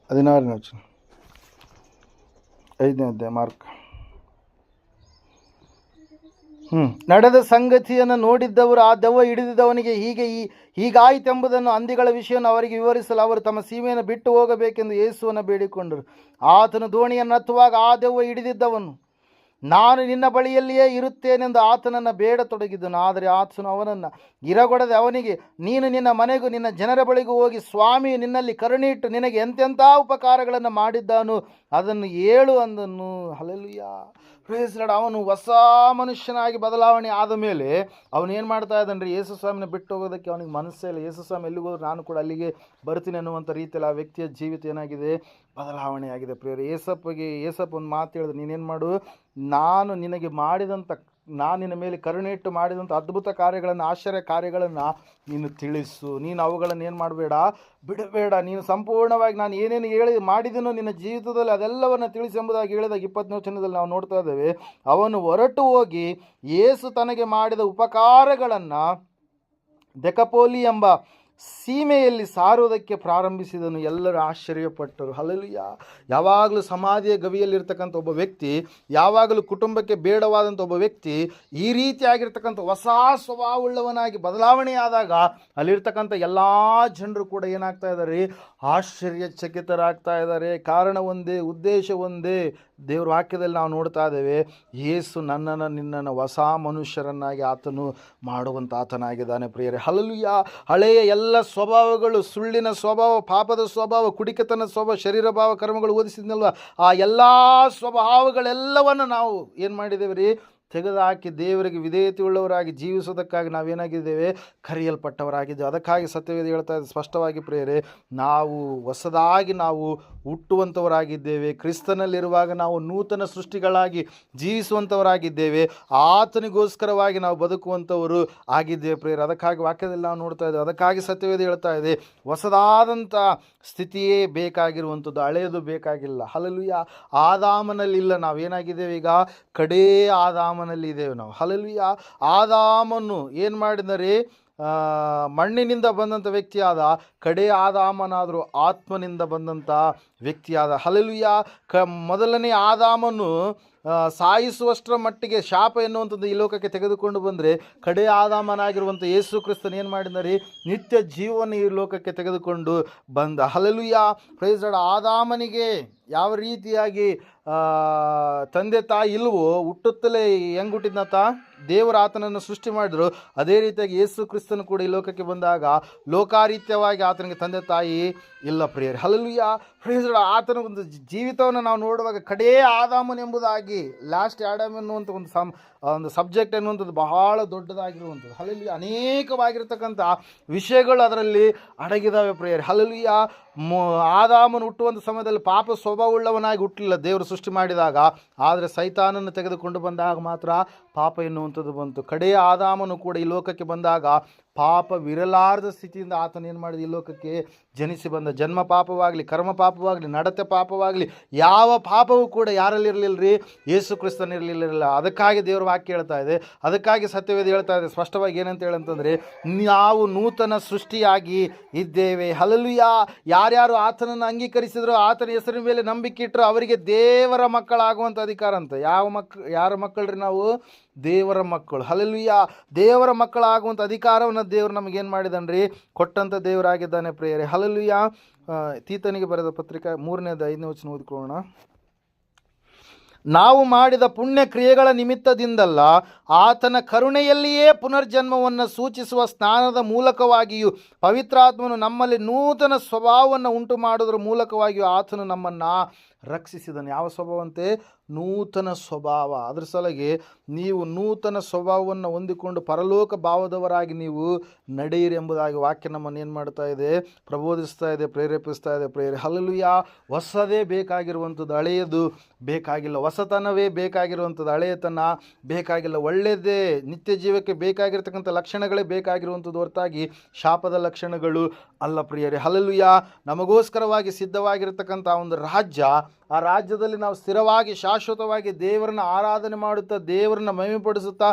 ಹದಿನಾರನೇ ವಚನ, 5ನೇ ಅಧ್ಯಾಯ ಮಾರ್ಕ್. ನಡೆದ ಸಂಗತಿಯನ್ನು ನೋಡಿದ್ದವರು ಆ ದೆವ್ವ ಹಿಡಿದಿದ್ದವನಿಗೆ ಹೀಗಾಯಿತೆಂಬುದನ್ನು, ಹಂದಿಗಳ ವಿಷಯವನ್ನು ಅವರಿಗೆ ವಿವರಿಸಲು ಅವರು ತಮ್ಮ ಸೀಮೆಯನ್ನು ಬಿಟ್ಟು ಹೋಗಬೇಕೆಂದು ಯೇಸುವನ್ನು ಬೇಡಿಕೊಂಡರು. ಆತನು ದೋಣಿಯನ್ನು ಹತ್ತುವಾಗ ಆ ದೆವ್ವ ಹಿಡಿದಿದ್ದವನು, ನಾನು ನಿನ್ನ ಬಳಿಯಲ್ಲಿಯೇ ಇರುತ್ತೇನೆಂದು ಆತನನ್ನು ಬೇಡತೊಡಗಿದ್ದನು. ಆದರೆ ಆತನು ಅವನನ್ನು ಇರಗೊಡದೆ ಅವನಿಗೆ, ನೀನು ನಿನ್ನ ಮನೆಗೂ ನಿನ್ನ ಜನರ ಬಳಿಗೂ ಹೋಗಿ ಸ್ವಾಮಿ ನಿನ್ನಲ್ಲಿ ಕರುಣೆ ಇಟ್ಟು ನಿನಗೆ ಎಂತೆಂಥ ಉಪಕಾರಗಳನ್ನು ಮಾಡಿದ್ದಾನು ಅದನ್ನು ಹೇಳು ಅಂದನು. ಹಲ್ಲೆಲೂಯಾ. Praise the Lord. ಅವನು ಹೊಸ ಮನುಷ್ಯನಾಗಿ ಬದಲಾವಣೆ ಆದ ಮೇಲೆ ಅವನು ಏನು ಮಾಡ್ತಾ ಇದ್ದಾನೆ? ಯೇಸು ಸ್ವಾಮಿನ ಬಿಟ್ಟು ಹೋಗೋದಕ್ಕೆ ಅವನಿಗೆ ಮನಸ್ಸೇ ಇಲ್ಲ. ಯೇಸು ಸ್ವಾಮಿ ಎಲ್ಲಿಗೆ ಹೋದ್ರು ನಾನು ಕೂಡ ಅಲ್ಲಿಗೆ ಬರ್ತೀನಿ ಅನ್ನುವಂಥ ರೀತಿಯಲ್ಲಿ ಆ ವ್ಯಕ್ತಿಯ ಜೀವಿತ ಏನಾಗಿದೆ? ಬದಲಾವಣೆ ಆಗಿದೆ ಪ್ರಿಯರೇ. ಏಸಪ್ಪ ಒಂದು ಮಾತು ಹೇಳಿದ್ರೆ, ನೀನೇನು ಮಾಡು, ನಾನು ನಿನ್ನ ಮೇಲೆ ಕರುಣೆ ಇಟ್ಟು ಮಾಡಿದಂಥ ಅದ್ಭುತ ಕಾರ್ಯಗಳನ್ನು, ಆಶ್ಚರ್ಯ ಕಾರ್ಯಗಳನ್ನು ನೀನು ತಿಳಿಸು. ನೀನು ಅವುಗಳನ್ನು ಏನು ಮಾಡಬೇಡ, ಬಿಡಬೇಡ. ನೀನು ಸಂಪೂರ್ಣವಾಗಿ ನಾನು ಏನೇನು ಮಾಡಿದನೋ ನಿನ್ನ ಜೀವಿತದಲ್ಲಿ ಅದೆಲ್ಲವನ್ನು ತಿಳಿಸಿ ಎಂಬುದಾಗಿ ಹೇಳಿದಾಗ 20ನೇ ವಚನದಲ್ಲಿ ನಾವು ನೋಡ್ತಾ ಇದ್ದೇವೆ. ಅವನು ಹೊರಟು ಹೋಗಿ ಯೇಸು ತನಗೆ ಮಾಡಿದ ಉಪಕಾರಗಳನ್ನು ದೆಕಪೋಲಿ ಎಂಬ ಸೀಮೆಯಲ್ಲಿ ಸಾರುವುದಕ್ಕೆ ಪ್ರಾರಂಭಿಸಿದನು. ಎಲ್ಲರೂ ಆಶ್ಚರ್ಯಪಟ್ಟರು. ಹಲ್ಲೆಲೂಯಾ. ಯಾವಾಗಲೂ ಸಮಾಧಿಯ ಗವಿಯಲ್ಲಿರ್ತಕ್ಕಂಥ ಒಬ್ಬ ವ್ಯಕ್ತಿ, ಯಾವಾಗಲೂ ಕುಟುಂಬಕ್ಕೆ ಬೇಡವಾದಂಥ ಒಬ್ಬ ವ್ಯಕ್ತಿ ಈ ರೀತಿಯಾಗಿರ್ತಕ್ಕಂಥ ಹೊಸ ಸ್ವಭಾವವುಳ್ಳವನಾಗಿ ಬದಲಾವಣೆಯಾದಾಗ ಅಲ್ಲಿರ್ತಕ್ಕಂಥ ಎಲ್ಲ ಜನರು ಕೂಡ ಏನಾಗ್ತಾ ಇದ್ದಾರೆ? ಆಶ್ಚರ್ಯಚಕಿತರಾಗ್ತಾ ಇದ್ದಾರೆ. ಕಾರಣ ಒಂದೇ, ಉದ್ದೇಶ ಒಂದೇ. ದೇವ್ರ ವಾಕ್ಯದಲ್ಲಿ ನಾವು ನೋಡ್ತಾ ಇದ್ದೇವೆ, ಯೇಸು ನಿನ್ನನ್ನು ಹೊಸ ಮನುಷ್ಯರನ್ನಾಗಿ ಆತನು ಮಾಡುವಂಥ ಆತನಾಗಿದ್ದಾನೆ ಪ್ರಿಯರೇ. ಹಲ್ಲೆಲೂಯಾ. ಹಳೆಯ ಎಲ್ಲ ಸ್ವಭಾವಗಳು, ಸುಳ್ಳಿನ ಸ್ವಭಾವ, ಪಾಪದ ಸ್ವಭಾವ, ಕುಡಿಕೆತನ ಸ್ವಭಾವ, ಶರೀರ ಭಾವ ಕರ್ಮಗಳು ಓದಿಸಿದ್ನಲ್ವ, ಆ ಎಲ್ಲ ಸ್ವಭಾವಗಳೆಲ್ಲವನ್ನು ನಾವು ಏನು ಮಾಡಿದ್ದೇವೆ ರೀ? ತೆಗೆದುಹಾಕಿ ದೇವರಿಗೆ ವಿಧೇಯತೆಯುಳ್ಳವರಾಗಿ ಜೀವಿಸೋದಕ್ಕಾಗಿ ನಾವೇನಾಗಿದ್ದೇವೆ, ಕರೆಯಲ್ಪಟ್ಟವರಾಗಿದ್ದೇವೆ. ಅದಕ್ಕಾಗಿ ಸತ್ಯವೇದ ಹೇಳ್ತಾ ಇದೆ ಸ್ಪಷ್ಟವಾಗಿ ಪ್ರಿಯರೇ, ನಾವು ಹೊಸದಾಗಿ ನಾವು ಹುಟ್ಟುವಂಥವರಾಗಿದ್ದೇವೆ. ಕ್ರಿಸ್ತನಲ್ಲಿರುವಾಗ ನಾವು ನೂತನ ಸೃಷ್ಟಿಗಳಾಗಿ ಜೀವಿಸುವಂಥವರಾಗಿದ್ದೇವೆ. ಆತನಿಗೋಸ್ಕರವಾಗಿ ನಾವು ಬದುಕುವಂಥವರು ಆಗಿದ್ದೇವೆ ಪ್ರಿಯರೇ. ಅದಕ್ಕಾಗಿ ವಾಕ್ಯದಲ್ಲಿ ನಾವು ನೋಡ್ತಾ ಇದ್ದೇವೆ. ಅದಕ್ಕಾಗಿ ಸತ್ಯವೇದ ಹೇಳ್ತಾ ಇದೆ ಹೊಸದಾದಂಥ ಸ್ಥಿತಿಯೇ ಬೇಕಾಗಿರುವಂಥದ್ದು, ಹಳೆಯದು ಬೇಕಾಗಿಲ್ಲ. ಹಲ್ಲೆಲೂಯಾ. ಆದಾಮನಲ್ಲಿಲ್ಲ, ನಾವೇನಾಗಿದ್ದೇವೆ ಈಗ, ಕಡೇ ಆದಾಮನಲ್ಲಿ ಇದ್ದೇವೆ ನಾವು. ಹಲ್ಲೆಲೂಯಾ. ಆದಾಮನು ಏನು ಮಾಡಿದರೆ, ಮಣ್ಣಿನಿಂದ ಬಂದಂಥ ವ್ಯಕ್ತಿಯಾದ, ಕಡೇ ಆದಾಮನಾದರೂ ಆತ್ಮನಿಂದ ಬಂದಂಥ ವ್ಯಕ್ತಿಯಾದ. ಹಲ್ಲೆಲೂಯಾ. ಮೊದಲನೇ ಆದಾಮನು ಸಾಯಿಸುವಷ್ಟರ ಮಟ್ಟಿಗೆ ಶಾಪ ಎನ್ನುವಂಥದ್ದು ಈ ಲೋಕಕ್ಕೆ ತೆಗೆದುಕೊಂಡು ಬಂದರೆ, ಕಡೇ ಆದಾಮನಾಗಿರುವಂಥ ಯೇಸು ಕ್ರಿಸ್ತನ್ ಏನು ಮಾಡಿದರೆ, ನಿತ್ಯ ಜೀವನ ಈ ಲೋಕಕ್ಕೆ ತೆಗೆದುಕೊಂಡು ಬಂದ. ಹಲ್ಲೆಲೂಯಾ. Praise lord. ಆದಾಮನಿಗೆ ಯಾವ ರೀತಿಯಾಗಿ ತಂದೆ ತಾಯಿ ಇಲ್ವೋ, ಹುಟ್ಟುತ್ತಲೇ ಹೆಂಗೆ ಹುಟ್ಟಿದ್ನತ, ದೇವರು ಆತನನ್ನು ಸೃಷ್ಟಿ ಮಾಡಿದ್ರು, ಅದೇ ರೀತಿಯಾಗಿ ಯೇಸು ಕ್ರಿಸ್ತನು ಕೂಡ ಈ ಲೋಕಕ್ಕೆ ಬಂದಾಗ ಲೋಕಾರೀತ್ಯವಾಗಿ ಆತನಿಗೆ ತಂದೆ ತಾಯಿ ಇಲ್ಲ ಪ್ರಿಯರೇ. ಹಲ್ಲೆಲೂಯಾ. Praise Lord. ಆತನ ಒಂದು ಜೀವಿತವನ್ನು ನಾವು ನೋಡುವಾಗ ಕಡೇ ಆದಾಮನ್ ಎಂಬುದಾಗಿ, ಲಾಸ್ಟ್ ಆಡಮ್ ಎನ್ನುವಂಥ ಒಂದು ಸಬ್ಜೆಕ್ಟ್ ಎನ್ನುವಂಥದ್ದು ಬಹಳ ದೊಡ್ಡದಾಗಿರುವಂಥದ್ದು. ಹಲ್ಲೆಲೂಯಾ. ಅನೇಕವಾಗಿರ್ತಕ್ಕಂಥ ವಿಷಯಗಳು ಅದರಲ್ಲಿ ಅಡಗಿದಾವೆ ಪ್ರಿಯರೇ. ಹಲ್ಲೆಲೂಯಾ. ಆದಾಮನು ಹುಟ್ಟುವಂಥ ಸಮಯದಲ್ಲಿ ಪಾಪ ಸ್ವಭಾವವುಳ್ಳವನಾಗಿ ಹುಟ್ಟಲಿಲ್ಲ ದೇವರು ಸೃಷ್ಟಿ ಮಾಡಿದಾಗ, ಆದರೆ ಸೈತಾನನ್ನು ತೆಗೆದುಕೊಂಡು ಬಂದಾಗ ಮಾತ್ರ ಪಾಪ ಎನ್ನುವಂಥದ್ದು ಬಂತು. ಕಡೇ ಆದಾಮನು ಕೂಡ ಈ ಲೋಕಕ್ಕೆ ಬಂದಾಗ ಪಾಪವಿರಲಾರದ ಸ್ಥಿತಿಯಿಂದ ಆತನ ಏನು ಮಾಡಿದ, ಈ ಲೋಕಕ್ಕೆ ಜನಿಸಿ ಬಂದ. ಜನ್ಮ ಪಾಪವಾಗಲಿ, ಕರ್ಮ ಪಾಪವಾಗಲಿ, ನಡತೆ ಪಾಪವಾಗಲಿ, ಯಾವ ಪಾಪವೂ ಕೂಡ ಯಾರಲ್ಲಿರಲಿಲ್ಲ ರೀ, ಯೇಸು ಕ್ರಿಸ್ತನಿರಲಿಲ್ಲ. ಅದಕ್ಕಾಗಿ ದೇವರ ವಾಕ್ಯ ಹೇಳ್ತಾ ಇದೆ, ಅದಕ್ಕಾಗಿ ಸತ್ಯವೇದ ಹೇಳ್ತಾ ಇದೆ ಸ್ಪಷ್ಟವಾಗಿ ಏನಂತ ಹೇಳಂತಂದರೆ, ನಾವು ನೂತನ ಸೃಷ್ಟಿಯಾಗಿ ಇದ್ದೇವೆ. ಹಲ್ಲೆಲೂಯಾ. ಯಾರ್ಯಾರು ಆತನನ್ನು ಅಂಗೀಕರಿಸಿದ್ರು, ಆತನ ಹೆಸರಿನ ಮೇಲೆ ನಂಬಿಕೆ ಇಟ್ಟರು, ಅವರಿಗೆ ದೇವರ ಮಕ್ಕಳಾಗುವಂಥ ಅಧಿಕಾರ ಅಂತ. ಯಾರ ಮಕ್ಕಳ್ರಿ ನಾವು? ದೇವರ ಮಕ್ಕಳು. ಹಲ್ಲೆಲೂಯಾ. ದೇವರ ಮಕ್ಕಳಾಗುವಂಥ ಅಧಿಕಾರವನ್ನು ದೇವರು ನಮಗೇನು ಮಾಡಿದನ್ರಿ, ಕೊಟ್ಟಂಥ ದೇವರಾಗಿದ್ದಾನೆ ಪ್ರಿಯರೇ. ಹಲ್ಲೆಲೂಯಾ. ತೀತನಿಗೆ ಬರೆದ ಪತ್ರಿಕೆ 3:5 ವಚನ ಓದಿಕೊಳ್ಳೋಣ. ನಾವು ಮಾಡಿದ ಪುಣ್ಯ ಕ್ರಿಯೆಗಳ ನಿಮಿತ್ತದಿಂದಲ್ಲ, ಆತನ ಕರುಣೆಯಲ್ಲಿಯೇ ಪುನರ್ಜನ್ಮವನ್ನು ಸೂಚಿಸುವ ಸ್ನಾನದ ಮೂಲಕವಾಗಿಯೂ, ಪವಿತ್ರಾತ್ಮನು ನಮ್ಮಲ್ಲಿ ನೂತನ ಸ್ವಭಾವವನ್ನು ಉಂಟು ಮಾಡುವುದರ ಮೂಲಕವಾಗಿಯೂ ಆತನು ನಮ್ಮನ್ನು ರಕ್ಷಿಸಿದನು. ಯಾವ ಸ್ವಭಾವಂತೆ? ನೂತನ ಸ್ವಭಾವ. ಅದರ ಸಲಗೆ ನೀವು ನೂತನ ಸ್ವಭಾವವನ್ನು ಹೊಂದಿಕೊಂಡು ಪರಲೋಕ ಭಾವದವರಾಗಿ ನೀವು ನಡೆಯಿರಿ ಎಂಬುದಾಗಿ ವಾಕ್ಯ ನಮ್ಮನ್ನು ಏನು ಮಾಡ್ತಾ ಇದೆ, ಪ್ರಬೋಧಿಸ್ತಾ ಇದೆ, ಪ್ರೇರೇಪಿಸ್ತಾ ಇದೆ ಪ್ರೇರೆ. ಹಲ್ಲೆಲೂಯಾ. ಹೊಸದೇ ಬೇಕಾಗಿರುವಂಥದ್ದು, ಹಳೆಯದು ಬೇಕಾಗಿಲ್ಲ. ಹೊಸತನವೇ ಬೇಕಾಗಿರುವಂಥದ್ದು, ಹಳೆಯತನ ಬೇಕಾಗಿಲ್ಲ. ಒಳ್ಳೆಯದೇ ನಿತ್ಯ ಜೀವಕ್ಕೆ ಬೇಕಾಗಿರ್ತಕ್ಕಂಥ ಲಕ್ಷಣಗಳೇ ಬೇಕಾಗಿರುವಂಥದ್ದು ಹೊರತಾಗಿ ಶಾಪದ ಲಕ್ಷಣಗಳು ಅಲ್ಲ ಪ್ರಿಯರೇ. ಹಲ್ಲೆಲೂಯಾ. ನಮಗೋಸ್ಕರವಾಗಿ ಸಿದ್ಧವಾಗಿರ್ತಕ್ಕಂಥ ಒಂದು ರಾಜ್ಯ, ಆ ರಾಜ್ಯದಲ್ಲಿ ನಾವು ಸ್ಥಿರವಾಗಿ ಶಾಶ್ವತವಾಗಿ ದೇವರನ್ನ ಆರಾಧನೆ ಮಾಡುತ್ತಾ, ದೇವರನ್ನ ಮಹಿಮೆಪಡಿಸುತ್ತಾ,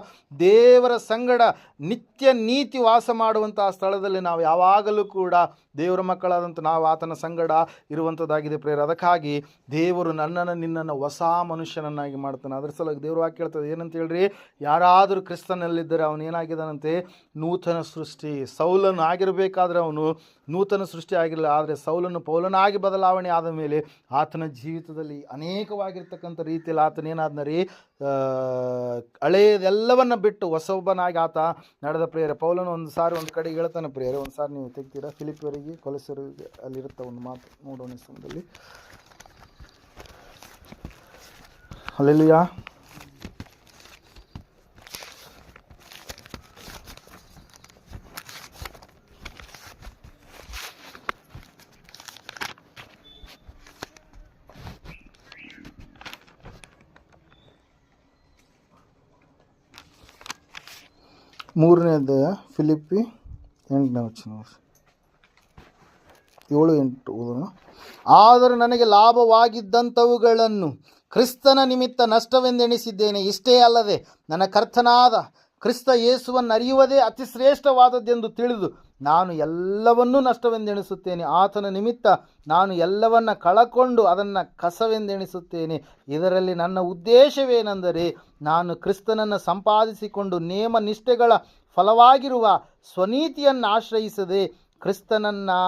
ದೇವರ ಸಂಗಡ ನಿತ್ಯ ನೀತಿ ವಾಸ ಮಾಡುವಂಥ ಸ್ಥಳದಲ್ಲಿ ನಾವು ಯಾವಾಗಲೂ ಕೂಡ ದೇವರ ಮಕ್ಕಳಾದಂಥ ನಾವು ಆತನ ಸಂಗಡ ಇರುವಂಥದ್ದಾಗಿದೆ ಪ್ರೇರ. ಅದಕ್ಕಾಗಿ ದೇವರು ನನ್ನನ್ನು ನಿನ್ನನ್ನು ಹೊಸ ಮನುಷ್ಯನನ್ನಾಗಿ ಮಾಡ್ತಾನೆ. ಅದರ ಸಲುವಾಗಿ ದೇವರು ವಾಕ್ಯ ಹೇಳ್ತದೆ ಏನಂತ ಹೇಳ್ರಿ, ಯಾರಾದರೂ ಕ್ರಿಸ್ತನಲ್ಲಿದ್ದರೆ ಅವನು ಏನಾಗಿದ್ದಾನಂತೆ, ನೂತನ ಸೃಷ್ಟಿ. ಸೌಲನು ಆಗಿರಬೇಕಾದ್ರೆ ಅವನು ನೂತನ ಸೃಷ್ಟಿ ಆಗಿರಲಿಲ್ಲ, ಆದರೆ ಸೌಲನು ಪೌಲನಾಗಿ ಬದಲಾವಣೆ ಆದ ಮೇಲೆ ಆತನ ಜೀವಿತದಲ್ಲಿ ಅನೇಕವಾಗಿರ್ತಕ್ಕಂಥ ರೀತಿಯಲ್ಲಿ ಆತನೇನಾದ್ನ ರೀ, ಹಳೆಯದೆಲ್ಲವನ್ನ ಬಿಟ್ಟು ಹೊಸೊಬ್ಬನಾಗಿ ಆತ ನಡೆದ ಪ್ರಿಯರೇ. ಪೌಲನು ಒಂದು ಸಾರಿ ಒಂದು ಕಡೆ ಹೇಳ್ತಾನೆ ಪ್ರಿಯರೇ, ಒಂದು ಸಾರಿ ನೀವು ತೆಗ್ತೀರಾ, ಫಿಲಿಪ್ಪಿಯರಿಗೆ ಕೊಲೊಸ್ಸರಿಗೆ ಅಲ್ಲಿರುತ್ತೆ ಒಂದು ಮಾತು ನೋಡೋಣ ಈ ಸಮಯದಲ್ಲಿ. ಹಲ್ಲೆಲೂಯಾ. ಮೂರನೇ ಅಧ್ಯಾಯ ಫಿಲಿಪ್ಪಿ 8ನೇ ವಚನ 7-8 ಓದೋಣ. ಆದರೆ ನನಗೆ ಲಾಭವಾಗಿದ್ದಂಥವುಗಳನ್ನು ಕ್ರಿಸ್ತನ ನಿಮಿತ್ತ ನಷ್ಟವೆಂದೆಣಿಸಿದ್ದೇನೆ. ಇಷ್ಟೇ ಅಲ್ಲದೆ ನನ್ನ ಕರ್ತನಾದ ಕ್ರಿಸ್ತ ಯೇಸುವನ್ನು ಅರಿಯುವುದೇ ಅತಿ ಶ್ರೇಷ್ಠವಾದದ್ದೆಂದು ತಿಳಿದು ನಾನು ಎಲ್ಲವನ್ನೂ ನಷ್ಟವೆಂದೆಣಿಸುತ್ತೇನೆ. ಆತನ ನಿಮಿತ್ತ ನಾನು ಎಲ್ಲವನ್ನ ಕಳಕೊಂಡು ಅದನ್ನು ಕಸವೆಂದೆಣಿಸುತ್ತೇನೆ. ಇದರಲ್ಲಿ ನನ್ನ ಉದ್ದೇಶವೇನೆಂದರೆ, ನಾನು ಕ್ರಿಸ್ತನನ್ನು ಸಂಪಾದಿಸಿಕೊಂಡು ನೇಮ ನಿಷ್ಠೆಗಳ ಫಲವಾಗಿರುವ ಸ್ವನೀತಿಯನ್ನು ಆಶ್ರಯಿಸದೆ ಕ್ರಿಸ್ತನನ್ನು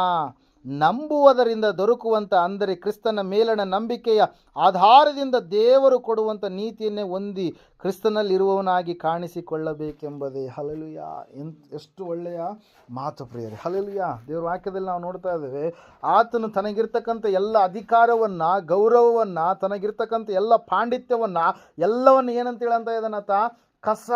ನಂಬುವುದರಿಂದ ದೊರಕುವಂಥ, ಅಂದರೆ ಕ್ರಿಸ್ತನ ಮೇಲಣ ನಂಬಿಕೆಯ ಆಧಾರದಿಂದ ದೇವರು ಕೊಡುವಂಥ ನೀತಿಯನ್ನೇ ಹೊಂದಿ ಕ್ರಿಸ್ತನಲ್ಲಿರುವವನಾಗಿ ಕಾಣಿಸಿಕೊಳ್ಳಬೇಕೆಂಬುದೇ. ಹಲ್ಲೆಲೂಯ. ಎಷ್ಟು ಒಳ್ಳೆಯ ಮಾತು ಪ್ರಿಯರೇ. ಹಲ್ಲೆಲೂಯ. ದೇವರ ವಾಕ್ಯದಲ್ಲಿ ನಾವು ನೋಡ್ತಾ ಇದ್ದೇವೆ, ಆತನು ತನಗಿರ್ತಕ್ಕಂಥ ಎಲ್ಲ ಅಧಿಕಾರವನ್ನು, ಗೌರವವನ್ನು, ತನಗಿರ್ತಕ್ಕಂಥ ಎಲ್ಲ ಪಾಂಡಿತ್ಯವನ್ನು ಎಲ್ಲವನ್ನು ಏನಂತೇಳಿ ಅಂತ ಇದ್ದಾನಾತ? ಕಸ.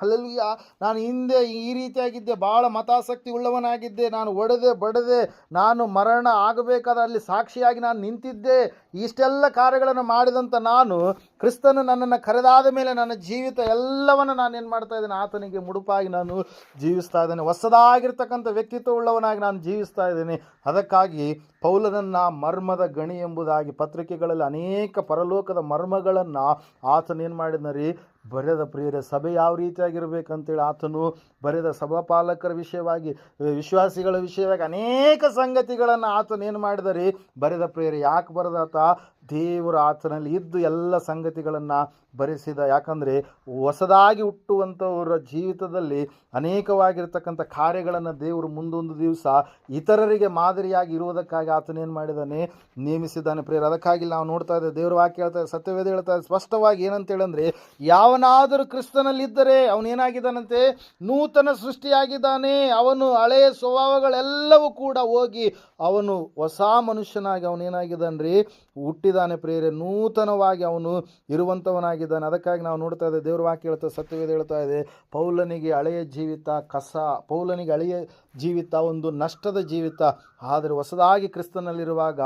ಹಲ್ಲೆಲೂಯ. ನಾನು ಹಿಂದೆ ಈ ರೀತಿಯಾಗಿದ್ದೆ, ಭಾಳ ಮತಾಸಕ್ತಿ ಉಳ್ಳವನಾಗಿದ್ದೆ, ನಾನು ಒಡೆದೆ ಬಡದೆ, ನಾನು ಮರಣ ಆಗಬೇಕಾದ ಅಲ್ಲಿ ಸಾಕ್ಷಿಯಾಗಿ ನಾನು ನಿಂತಿದ್ದೆ, ಇಷ್ಟೆಲ್ಲ ಕಾರ್ಯಗಳನ್ನು ಮಾಡಿದಂಥ ನಾನು, ಕ್ರಿಸ್ತನು ನನ್ನನ್ನು ಕರೆದಾದ ಮೇಲೆ ನನ್ನ ಜೀವಿತ ಎಲ್ಲವನ್ನು ನಾನು ಏನು ಮಾಡ್ತಾ ಇದ್ದೇನೆ? ಆತನಿಗೆ ಮುಡುಪಾಗಿ ನಾನು ಜೀವಿಸ್ತಾ ಇದ್ದೇನೆ. ಹೊಸದಾಗಿರ್ತಕ್ಕಂಥ ವ್ಯಕ್ತಿತ್ವ ಉಳ್ಳವನಾಗಿ ನಾನು ಜೀವಿಸ್ತಾ ಇದ್ದೇನೆ. ಅದಕ್ಕಾಗಿ ಪೌಲನನ್ನು ಮರ್ಮದ ಗಣಿ ಎಂಬುದಾಗಿ ಪತ್ರಿಕೆಗಳಲ್ಲಿ ಅನೇಕ ಪರಲೋಕದ ಮರ್ಮಗಳನ್ನು ಆತನೇನು ಮಾಡಿದ್ನರಿ? ಬರೆದ ಪ್ರಿಯರೇ. ಸಭೆ ಯಾವ ರೀತಿಯಾಗಿರ್ಬೇಕಂತೇಳಿ ಆತನು ಬರೆದ, ಸಭಾಪಾಲಕರ ವಿಷಯವಾಗಿ, ವಿಶ್ವಾಸಿಗಳ ವಿಷಯವಾಗಿ ಅನೇಕ ಸಂಗತಿಗಳನ್ನು ಆತನೇನು ಮಾಡಿದರಿ? ಬರೆದ ಪ್ರಿಯರೇ. ಯಾಕೆ ಬರೆದಾತ? ದೇವರು ಆತನಲ್ಲಿ ಇದ್ದು ಎಲ್ಲ ಸಂಗತಿಗಳನ್ನು ಬರೆಸಿದ. ಯಾಕಂದರೆ ಹೊಸದಾಗಿ ಹುಟ್ಟುವಂಥವರ ಜೀವಿತದಲ್ಲಿ ಅನೇಕವಾಗಿರ್ತಕ್ಕಂಥ ಕಾರ್ಯಗಳನ್ನು ದೇವರು ಮುಂದೊಂದು ದಿವಸ ಇತರರಿಗೆ ಮಾದರಿಯಾಗಿ ಇರುವುದಕ್ಕಾಗಿ ಆತನೇನು ಮಾಡಿದ್ದಾನೆ? ನೇಮಿಸಿದ್ದಾನೆ ಪ್ರಿಯರೇ. ಅದಕ್ಕಾಗಿ ನಾವು ನೋಡ್ತಾ ಇದ್ದೇವೆ, ದೇವರು ವಾಕ್ಯ ಹೇಳ್ತಾ ಇದೆ, ಸತ್ಯವೇದ ಹೇಳ್ತಾ ಇದೆ ಸ್ಪಷ್ಟವಾಗಿ. ಏನಂತೇಳಂದರೆ, ಯಾವನಾದರೂ ಕ್ರಿಸ್ತನಲ್ಲಿದ್ದರೆ ಅವನೇನಾಗಿದ್ದಾನಂತೆ? ನೂತನ ಸೃಷ್ಟಿಯಾಗಿದ್ದಾನೆ. ಅವನು ಹಳೆಯ ಸ್ವಭಾವಗಳೆಲ್ಲವೂ ಕೂಡ ಹೋಗಿ ಅವನು ಹೊಸ ಮನುಷ್ಯನಾಗಿ ಅವನೇನಾಗಿದ್ದಾನ್ರಿ? ಹುಟ್ಟಿದಾನೆ ಪ್ರಿಯರೇ. ನೂತನವಾಗಿ ಅವನು ಇರುವಂಥವನಾಗಿದ್ದಾನೆ. ಅದಕ್ಕಾಗಿ ನಾವು ನೋಡ್ತಾ ಇದ್ದೇವೆ, ದೇವ್ರ ವಾಕ್ಯ ಹೇಳ್ತಾ, ಸತ್ಯವೇದ ಹೇಳ್ತಾ ಇದೆ, ಪೌಲನಿಗೆ ಹಳೆಯ ಜೀವಿತ ಕಸ, ಪೌಲನಿಗೆ ಹಳೆಯ ಜೀವಿತ ಒಂದು ನಷ್ಟದ ಜೀವಿತ. ಆದರೆ ಹೊಸದಾಗಿ ಕ್ರಿಸ್ತನಲ್ಲಿರುವಾಗ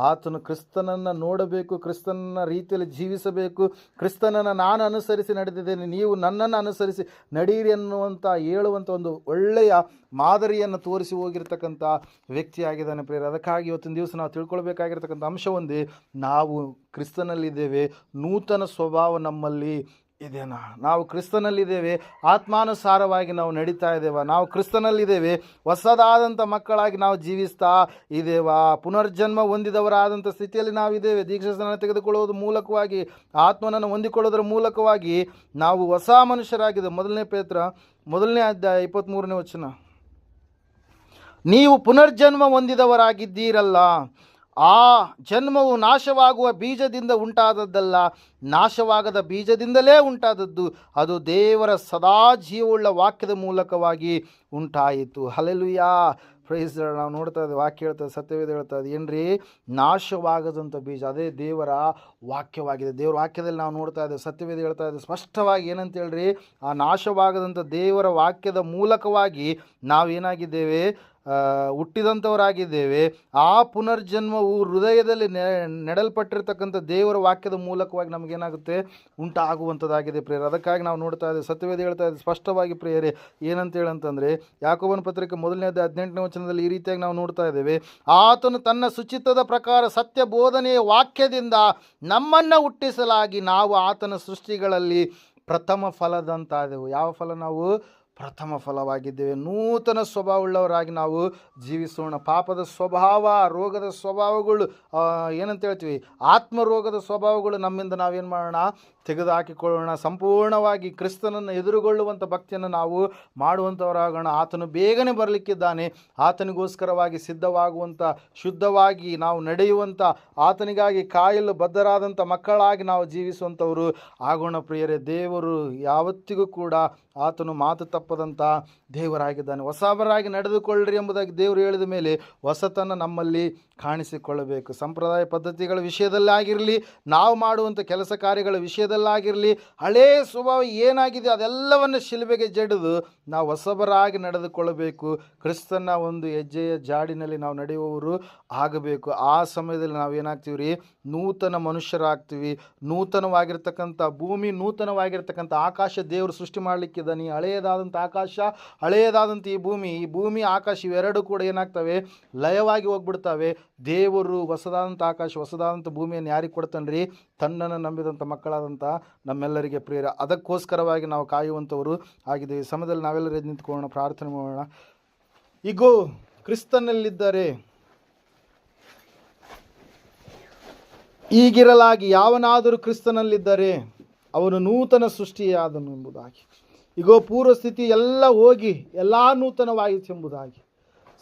ಆತನು ಕ್ರಿಸ್ತನನ್ನು ನೋಡಬೇಕು, ಕ್ರಿಸ್ತನ ರೀತಿಯಲ್ಲಿ ಜೀವಿಸಬೇಕು. ಕ್ರಿಸ್ತನನ್ನು ನಾನು ಅನುಸರಿಸಿ ನಡೆದಿದ್ದೇನೆ, ನೀವು ನನ್ನನ್ನು ಅನುಸರಿಸಿ ನಡೆಯಿರಿ ಅನ್ನುವಂಥ ಹೇಳುವಂಥ ಒಂದು ಒಳ್ಳೆಯ ಮಾದರಿಯನ್ನು ತೋರಿಸಿ ಹೋಗಿರ್ತಕ್ಕಂಥ ವ್ಯಕ್ತಿಯಾಗಿದ್ದಾನೆ ಪ್ರಿಯರೇ. ಅದಕ್ಕಾಗಿ ಇವತ್ತಿನ ದಿವಸ ನಾವು ತಿಳ್ಕೊಳ್ಬೇಕಾಗಿರ್ತಕ್ಕಂಥ ಅಂಶ ಒಂದೇ, ನಾವು ಕ್ರಿಸ್ತನಲ್ಲಿದ್ದೇವೆ, ನೂತನ ಸ್ವಭಾವ ನಮ್ಮಲ್ಲಿ ಇದೆನಾ? ನಾವು ಕ್ರಿಸ್ತನಲ್ಲಿದ್ದೇವೆ, ಆತ್ಮಾನುಸಾರವಾಗಿ ನಾವು ನಡೀತಾ ಇದ್ದೇವ? ನಾವು ಕ್ರಿಸ್ತನಲ್ಲಿದ್ದೇವೆ, ಹೊಸದಾದಂಥ ಮಕ್ಕಳಾಗಿ ನಾವು ಜೀವಿಸ್ತಾ ಇದ್ದೇವಾ? ಪುನರ್ಜನ್ಮ ಹೊಂದಿದವರಾದಂಥ ಸ್ಥಿತಿಯಲ್ಲಿ ನಾವಿದ್ದೇವೆ. ದೀಕ್ಷಾಸ್ನಾನ ತೆಗೆದುಕೊಳ್ಳುವುದರ ಮೂಲಕವಾಗಿ, ಆತ್ಮನನ್ನು ಹೊಂದಿಕೊಳ್ಳೋದ್ರ ಮೂಲಕವಾಗಿ ನಾವು ಹೊಸ ಮನುಷ್ಯರಾಗಿದೆ. 1 ಪೇತ್ರ 1 ಅಧ್ಯಾಯ 23ನೇ ವಚನ, ನೀವು ಪುನರ್ಜನ್ಮ ಹೊಂದಿದವರಾಗಿದ್ದೀರಲ್ಲ, ಆ ಜನ್ಮವು ನಾಶವಾಗುವ ಬೀಜದಿಂದ ಉಂಟಾದದ್ದಲ್ಲ, ನಾಶವಾಗದ ಬೀಜದಿಂದಲೇ ಉಂಟಾದದ್ದು. ಅದು ದೇವರ ಸದಾ ಜೀವವುಳ್ಳ ವಾಕ್ಯದ ಮೂಲಕವಾಗಿ ಉಂಟಾಯಿತು. ಹಲ್ಲೆಲೂಯಾ. ಪ್ರೈಸ್. ನಾವು ನೋಡ್ತಾ ಇದ್ದೇವೆ, ವಾಕ್ಯ ಹೇಳ್ತದೆ, ಸತ್ಯವೇದ ಹೇಳ್ತಾ ಇದೆ, ಏನ್ರಿ? ನಾಶವಾಗದಂಥ ಬೀಜ, ಅದೇ ದೇವರ ವಾಕ್ಯವಾಗಿದೆ. ದೇವರ ವಾಕ್ಯದಲ್ಲಿ ನಾವು ನೋಡ್ತಾ ಇದ್ದೇವೆ, ಸತ್ಯವೇದ ಹೇಳ್ತಾ ಇದೆ ಸ್ಪಷ್ಟವಾಗಿ. ಏನಂತ ಹೇಳ್ರಿ? ಆ ನಾಶವಾಗದಂಥ ದೇವರ ವಾಕ್ಯದ ಮೂಲಕವಾಗಿ ನಾವೇನಾಗಿದ್ದೇವೆ? ಹುಟ್ಟಿದಂಥವರಾಗಿದ್ದೇವೆ. ಆ ಪುನರ್ಜನ್ಮವು ಹೃದಯದಲ್ಲಿ ನೆಡಲ್ಪಟ್ಟಿರ್ತಕ್ಕಂಥ ದೇವರ ವಾಕ್ಯದ ಮೂಲಕವಾಗಿ ನಮಗೇನಾಗುತ್ತೆ? ಉಂಟಾಗುವಂಥದ್ದಾಗಿದೆ ಪ್ರಿಯರೇ. ಅದಕ್ಕಾಗಿ ನಾವು ನೋಡ್ತಾ ಇದ್ದೇವೆ, ಸತ್ಯವೇದ ಹೇಳ್ತಾ ಇದೆ ಸ್ಪಷ್ಟವಾಗಿ ಪ್ರಿಯರೇ. ಏನಂತೇಳಂತಂದರೆ, ಯಾಕೋಬನ ಪತ್ರಿಕೆ 1ನೇ ಅಧ್ಯಾಯ 18ನೇ ವಚನದಲ್ಲಿ ಈ ರೀತಿಯಾಗಿ ನಾವು ನೋಡ್ತಾ ಇದ್ದೇವೆ, ಆತನು ತನ್ನ ಶುಚಿತ್ವದ ಪ್ರಕಾರ ಸತ್ಯ ಬೋಧನೆಯ ವಾಕ್ಯದಿಂದ ನಮ್ಮನ್ನು ಹುಟ್ಟಿಸಲಾಗಿ ನಾವು ಆತನ ಸೃಷ್ಟಿಗಳಲ್ಲಿ ಪ್ರಥಮ ಫಲದಂತಾದೆವು. ಯಾವ ಫಲ? ನಾವು ಪ್ರಥಮ ಫಲವಾಗಿದ್ದೇವೆ. ನೂತನ ಸ್ವಭಾವವುಳ್ಳವರಾಗಿ ನಾವು ಜೀವಿಸೋಣ. ಪಾಪದ ಸ್ವಭಾವ, ರೋಗದ ಸ್ವಭಾವಗಳು, ಏನಂತ ಹೇಳ್ತೀವಿ, ಆತ್ಮರೋಗದ ಸ್ವಭಾವಗಳು ನಮ್ಮಿಂದ ನಾವೇನು ಮಾಡೋಣ? ತೆಗೆದುಹಾಕಿಕೊಳ್ಳೋಣ. ಸಂಪೂರ್ಣವಾಗಿ ಕ್ರಿಸ್ತನನ್ನು ಎದುರುಗೊಳ್ಳುವಂಥ ಭಕ್ತಿಯನ್ನು ನಾವು ಮಾಡುವಂಥವರಾಗೋಣ. ಆತನು ಬೇಗನೆ ಬರಲಿಕ್ಕಿದ್ದಾನೆ. ಆತನಿಗೋಸ್ಕರವಾಗಿ ಸಿದ್ಧವಾಗುವಂಥ, ಶುದ್ಧವಾಗಿ ನಾವು ನಡೆಯುವಂಥ, ಆತನಿಗಾಗಿ ಕಾಯಲು ಬದ್ಧರಾದಂಥ ಮಕ್ಕಳಾಗಿ ನಾವು ಜೀವಿಸುವಂಥವರು ಆಗೋಣ ಪ್ರಿಯರೇ. ದೇವರು ಯಾವತ್ತಿಗೂ ಕೂಡ ಆತನು ಮಾತು ತಪ್ಪದಂಥ ದೇವರಾಗಿದ್ದಾನೆ. ಹೊಸಬರಾಗಿ ನಡೆದುಕೊಳ್ಳ್ರಿ ಎಂಬುದಾಗಿ ದೇವರು ಹೇಳಿದ ಮೇಲೆ ಹೊಸತನ ನಮ್ಮಲ್ಲಿ ಕಾಣಿಸಿಕೊಳ್ಳಬೇಕು. ಸಂಪ್ರದಾಯ ಪದ್ಧತಿಗಳ ವಿಷಯದಲ್ಲಾಗಿರಲಿ, ನಾವು ಮಾಡುವಂಥ ಕೆಲಸ ಕಾರ್ಯಗಳ ವಿಷಯದಲ್ಲಾಗಿರಲಿ, ಹಳೇ ಸ್ವಭಾವ ಏನಾಗಿದೆ ಅದೆಲ್ಲವನ್ನು ಶಿಲುಬೆಗೆ ಜಡಿದು ನಾವು ಹೊಸಬರಾಗಿ ನಡೆದುಕೊಳ್ಳಬೇಕು. ಕ್ರಿಸ್ತನ ಒಂದು ಹೆಜ್ಜೆಯ ಜಾಡಿನಲ್ಲಿ ನಾವು ನಡೆಯುವವರು ಆಗಬೇಕು. ಆ ಸಮಯದಲ್ಲಿ ನಾವು ಏನಾಗ್ತೀವಿ ರೀ? ನೂತನ ಮನುಷ್ಯರಾಗ್ತೀವಿ. ನೂತನವಾಗಿರ್ತಕ್ಕಂಥ ಭೂಮಿ, ನೂತನವಾಗಿರ್ತಕ್ಕಂಥ ಆಕಾಶ ದೇವರು ಸೃಷ್ಟಿ ಮಾಡಲಿಕ್ಕಿದ್ದಾನೆ. ಹಳೆಯದಾದಂಥ ಆಕಾಶ, ಹಳೆಯದಾದಂಥ ಈ ಭೂಮಿ ಆಕಾಶ ಇವೆರಡೂ ಕೂಡ ಏನಾಗ್ತವೆ? ಲಯವಾಗಿ ಹೋಗ್ಬಿಡ್ತವೆ. ದೇವರು ಹೊಸದಾದಂಥ ಆಕಾಶ, ಹೊಸದಾದಂಥ ಭೂಮಿಯನ್ನು ಯಾರಿಗೆ ಕೊಡ್ತಾನ್ರಿ? ತನ್ನನ್ನು ನಂಬಿದಂಥ ಮಕ್ಕಳಾದಂಥ ನಮ್ಮೆಲ್ಲರಿಗೆ ಪ್ರಿಯರ. ಅದಕ್ಕೋಸ್ಕರವಾಗಿ ನಾವು ಕಾಯುವಂಥವರು ಆಗಿದ್ದೇವೆ. ಸಮಯದಲ್ಲಿ ನಾವೆಲ್ಲರೂ ಎದ್ದು ನಿಂತ್ಕೊಳ್ಳೋಣ, ಪ್ರಾರ್ಥನೆ ಮಾಡೋಣ. ಇಗೋ ಕ್ರಿಸ್ತನಲ್ಲಿದ್ದರೆ ಈಗಿರಲಾಗಿ ಯಾವನಾದರೂ ಕ್ರಿಸ್ತನಲ್ಲಿದ್ದರೆ ಅವನು ನೂತನ ಸೃಷ್ಟಿಯಾದನು ಎಂಬುದಾಗಿ. ಇಗೋ ಪೂರ್ವ ಸ್ಥಿತಿ ಎಲ್ಲ ಹೋಗಿ ಎಲ್ಲ ನೂತನವಾಯಿತು ಎಂಬುದಾಗಿ.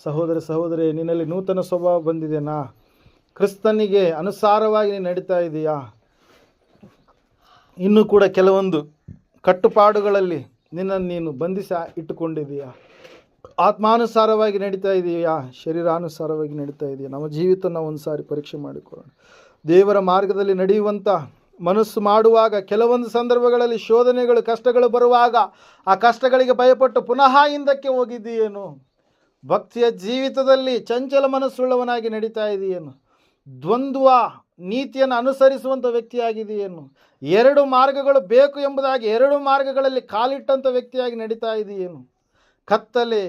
ಸಹೋದರ ಸಹೋದರಿ, ನಿನ್ನಲ್ಲಿ ನೂತನ ಸ್ವಭಾವ ಬಂದಿದೆನಾ? ಕ್ರಿಸ್ತನಿಗೆ ಅನುಸಾರವಾಗಿ ನೀನು ನಡೀತಾ ಇದೆಯಾ? ಇನ್ನೂ ಕೂಡ ಕೆಲವೊಂದು ಕಟ್ಟುಪಾಡುಗಳಲ್ಲಿ ನಿನ್ನನ್ನು ನೀನು ಬಂಧಿಸಿ ಇಟ್ಟುಕೊಂಡಿದೆಯಾ? ಆತ್ಮಾನುಸಾರವಾಗಿ ನಡೀತಾ ಇದೆಯಾ? ಶರೀರಾನುಸಾರವಾಗಿ ನಡೀತಾ ಇದೆಯಾ? ನಮ್ಮ ಜೀವಿತ ನಾವು ಒಂದು ಸಾರಿ ಪರೀಕ್ಷೆ ಮಾಡಿಕೊಳ್ಳೋಣ. ದೇವರ ಮಾರ್ಗದಲ್ಲಿ ನಡೆಯುವಂಥ ಮನಸ್ಸು ಮಾಡುವಾಗ ಕೆಲವೊಂದು ಸಂದರ್ಭಗಳಲ್ಲಿ ಶೋಧನೆಗಳು, ಕಷ್ಟಗಳು ಬರುವಾಗ ಆ ಕಷ್ಟಗಳಿಗೆ ಭಯಪಟ್ಟು ಪುನಃ ಹಿಂದಕ್ಕೆ ಹೋಗಿದ್ದೀಯೇನು? ಭಕ್ತಿಯ ಜೀವಿತದಲ್ಲಿ ಚಂಚಲ ಮನಸ್ಸುಳ್ಳವನಾಗಿ ನಡೀತಾ ಇದೆಯೇನು? ದ್ವಂದ್ವ ನೀತಿಯನ್ನು ಅನುಸರಿಸುವಂಥ ವ್ಯಕ್ತಿಯಾಗಿದೆಯೇನು? ಎರಡು ಮಾರ್ಗಗಳು ಬೇಕು ಎಂಬುದಾಗಿ ಎರಡು ಮಾರ್ಗಗಳಲ್ಲಿ ಕಾಲಿಟ್ಟಂಥ ವ್ಯಕ್ತಿಯಾಗಿ ನಡೀತಾ ಇದೆಯೇನು? ಕತ್ತಲೆ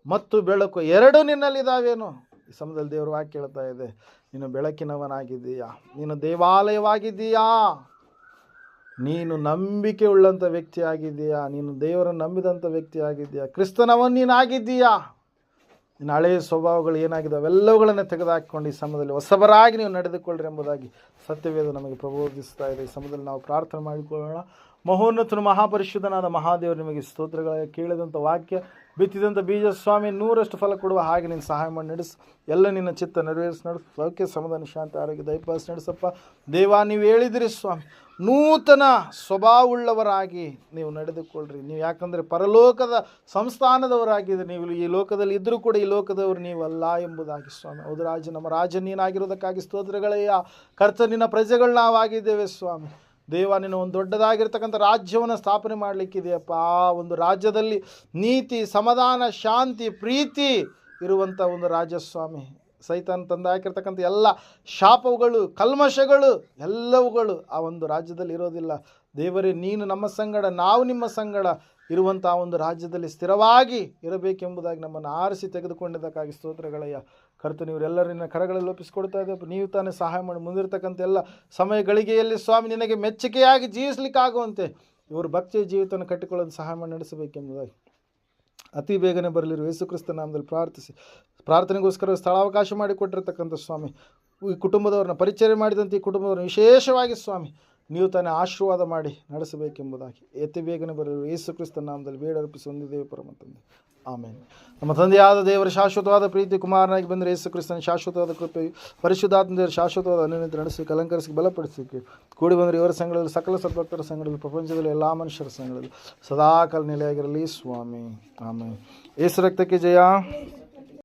ಮತ್ತು ಬೆಳಕು ಎರಡೂ ನಿನ್ನಲ್ಲಿದ್ದಾವೇನು? ಈ ಸಮಯದಲ್ಲಿ ದೇವರು ವಾಕ್ಯ ಹೇಳ್ತಾ ಇದೆ, ನೀನು ಬೆಳಕಿನವನಾಗಿದ್ದೀಯಾ? ನೀನು ದೇವಾಲಯವಾಗಿದ್ದೀಯಾ? ನೀನು ನಂಬಿಕೆ ಉಳ್ಳಂಥ ವ್ಯಕ್ತಿ ಆಗಿದ್ದೀಯಾ? ನೀನು ದೇವರನ್ನು ನಂಬಿದಂಥ ವ್ಯಕ್ತಿ ಆಗಿದ್ದೀಯಾ? ಕ್ರಿಸ್ತನವನು ನೀನಾಗಿದ್ದೀಯಾ? ನಿನ್ನ ಹಳೆಯ ಸ್ವಭಾವಗಳು ಏನಾಗಿದ್ದಾವೆ ಅವೆಲ್ಲವುಗಳನ್ನು ತೆಗೆದುಹಾಕಿಕೊಂಡು ಈ ಸಮಯದಲ್ಲಿ ಹೊಸಬರಾಗಿ ನೀವು ನಡೆದುಕೊಳ್ಳ್ರಿ ಎಂಬುದಾಗಿ ಸತ್ಯವೇದ ನಮಗೆ ಪ್ರಬೋಧಿಸ್ತಾ ಇದೆ. ಈ ಸಮಯದಲ್ಲಿ ನಾವು ಪ್ರಾರ್ಥನೆ ಮಾಡಿಕೊಳ್ಳೋಣ. ಮಹೋನ್ನತನು ಮಹಾಪರಿಶುದ್ಧನಾದ ಮಹಾದೇವರು, ನಿಮಗೆ ಸ್ತೋತ್ರಗಳ ಕೇಳಿದಂಥ ವಾಕ್ಯ ಬಿತ್ತಿದಂಥ ಬೀಜ ಸ್ವಾಮಿ 100ರಷ್ಟು ಫಲ ಕೊಡುವ ಹಾಗೆ ನೀನು ಸಹಾಯ ಮಾಡಿ ನಡೆಸು. ಎಲ್ಲ ನಿನ್ನ ಚಿತ್ತ ನೆರವೇರಿಸಿ ನಡೆಸು. ಸೌಖ್ಯ, ಸಮಾಧಾನ, ಶಾಂತಿ, ಆರೋಗ್ಯ ದಯಪಾಲಿಸಿ ನಡೆಸಪ್ಪ. ದೇವ, ನೀವು ಹೇಳಿದಿರಿ ಸ್ವಾಮಿ, ನೂತನ ಸ್ವಭಾವವುಳ್ಳವರಾಗಿ ನೀವು ನಡೆದುಕೊಳ್ಳ್ರಿ. ನೀವು ಯಾಕಂದರೆ ಪರಲೋಕದ ಸಂಸ್ಥಾನದವರಾಗಿದ್ದರೆ, ನೀವು ಈ ಲೋಕದಲ್ಲಿ ಇದ್ದರೂ ಕೂಡ ಈ ಲೋಕದವರು ನೀವಲ್ಲ ಎಂಬುದಾಗಿ ಸ್ವಾಮಿ. ಹೌದು ರಾಜ, ನಮ್ಮ ರಾಜ ನೀನಾಗಿರೋದಕ್ಕಾಗಿ ಸ್ತೋತ್ರಗಳಯ್ಯ. ಕರ್ತ, ನಿನ್ನ ಪ್ರಜೆಗಳು ನಾವಾಗಿದ್ದೇವೆ ಸ್ವಾಮಿ. ದೇವ, ನೀನು ಒಂದು ದೊಡ್ಡದಾಗಿರ್ತಕ್ಕಂಥ ರಾಜ್ಯವನ್ನು ಸ್ಥಾಪನೆ ಮಾಡಲಿಕ್ಕಿದೆಯಪ್ಪ. ಆ ಒಂದು ರಾಜ್ಯದಲ್ಲಿ ನೀತಿ, ಸಮಾಧಾನ, ಶಾಂತಿ, ಪ್ರೀತಿ ಇರುವಂಥ ಒಂದು ರಾಜ್ಯ ಸ್ವಾಮಿ. ಸೈತಾನ್ ತಂದು ಹಾಕಿರ್ತಕ್ಕಂಥ ಎಲ್ಲ ಶಾಪಗಳು, ಕಲ್ಮಶಗಳು ಎಲ್ಲವುಗಳು ಆ ಒಂದು ರಾಜ್ಯದಲ್ಲಿ ಇರೋದಿಲ್ಲ. ದೇವರೇ, ನೀನು ನಮ್ಮ ಸಂಗಡ, ನಾವು ನಿಮ್ಮ ಸಂಗಡ ಇರುವಂಥ ಒಂದು ರಾಜ್ಯದಲ್ಲಿ ಸ್ಥಿರವಾಗಿ ಇರಬೇಕೆಂಬುದಾಗಿ ನಮ್ಮನ್ನು ಆರಿಸಿ ತೆಗೆದುಕೊಂಡಿದ್ದಕ್ಕಾಗಿ ಸ್ತೋತ್ರಗಳಯ್ಯ. ಕರ್ತನು, ಇವರೆಲ್ಲರನ್ನ ಕರಗಳಲ್ಲಿ ಒಪ್ಪಿಸಿಕೊಡ್ತಾ ಇದ್ದೇವೆ. ನೀವು ತಾನೇ ಸಹಾಯ ಮಾಡಿ ಮುಂದಿರ್ತಕ್ಕಂಥ ಎಲ್ಲ ಸಮಯ ಗಳಿಗೆಯಲ್ಲಿ ಸ್ವಾಮಿ ನಿನಗೆ ಮೆಚ್ಚುಗೆಯಾಗಿ ಜೀವಿಸಲಿಕ್ಕಾಗುವಂತೆ ಇವರು ಭಕ್ತಿಯ ಜೀವಿತವನ್ನು ಕಟ್ಟಿಕೊಳ್ಳಲು ಸಹಾಯ ಮಾಡಿ ನಡೆಸಬೇಕೆಂಬುದಾಗಿ ಅತಿ ಬೇಗನೆ ಬರಲಿರುವ ಯೇಸು ಕ್ರಿಸ್ತ ನಾಮದಲ್ಲಿ ಪ್ರಾರ್ಥಿಸಿ, ಪ್ರಾರ್ಥನೆಗೋಸ್ಕರ ಸ್ಥಳಾವಕಾಶ ಮಾಡಿಕೊಟ್ಟಿರ್ತಕ್ಕಂಥ ಸ್ವಾಮಿ, ಈ ಕುಟುಂಬದವ್ರನ್ನ ಪರಿಚಯ ಮಾಡಿದಂಥ ಈ ಕುಟುಂಬದವ್ರನ್ನ ವಿಶೇಷವಾಗಿ ಸ್ವಾಮಿ ನೀವು ತಾನೇ ಆಶೀರ್ವಾದ ಮಾಡಿ ನಡೆಸಬೇಕೆಂಬುದಾಗಿ ಅತಿ ಬೇಗನೆ ಬರಲಿರುವ ಯೇಸು ಕ್ರಿಸ್ತ ನಾಮದಲ್ಲಿ ಬೇಡರ್ಪಿಸಿ ಹೊಂದಿದ್ದೇವೆ ಪರಮ ತಂದೆ. ಆಮೇಲೆ ನಮ್ಮ ತಂದೆಯಾದ ದೇವರ ಶಾಶ್ವತವಾದ ಪ್ರೀತಿ, ಕುಮಾರನಾಗಿ ಬಂದರೆ ಯೇಸು ಕ್ರಿಸ್ತನ ಶಾಶ್ವತವಾದ ಕೃಪೆಯು, ಪರಿಶುದ್ಧಾತ್ಮ ದೇವರ ಶಾಶ್ವತವಾದ ಅನ್ಯೋನ್ಯತೆ ನಡೆಸಿ ಅಲಂಕರಿಸಿ ಬಲಪಡಿಸಲಿಕ್ಕೆ ಕೂಡಿ ಬಂದರೆ ಇವರ ಸಂಘಗಳಲ್ಲಿ, ಸಕಲ ಸದ್ಭಕ್ತರ ಸಂಘದಲ್ಲಿ, ಪ್ರಪಂಚದಲ್ಲಿ ಎಲ್ಲ ಮನುಷ್ಯರ ಸಂಘಗಳಲ್ಲಿ ಸದಾಕಾಲ ನೆಲೆಯಾಗಿರಲಿ ಸ್ವಾಮಿ. ಆಮೇಲೆ ಯೇಸು ರಕ್ತಕ್ಕೆ ಜಯ.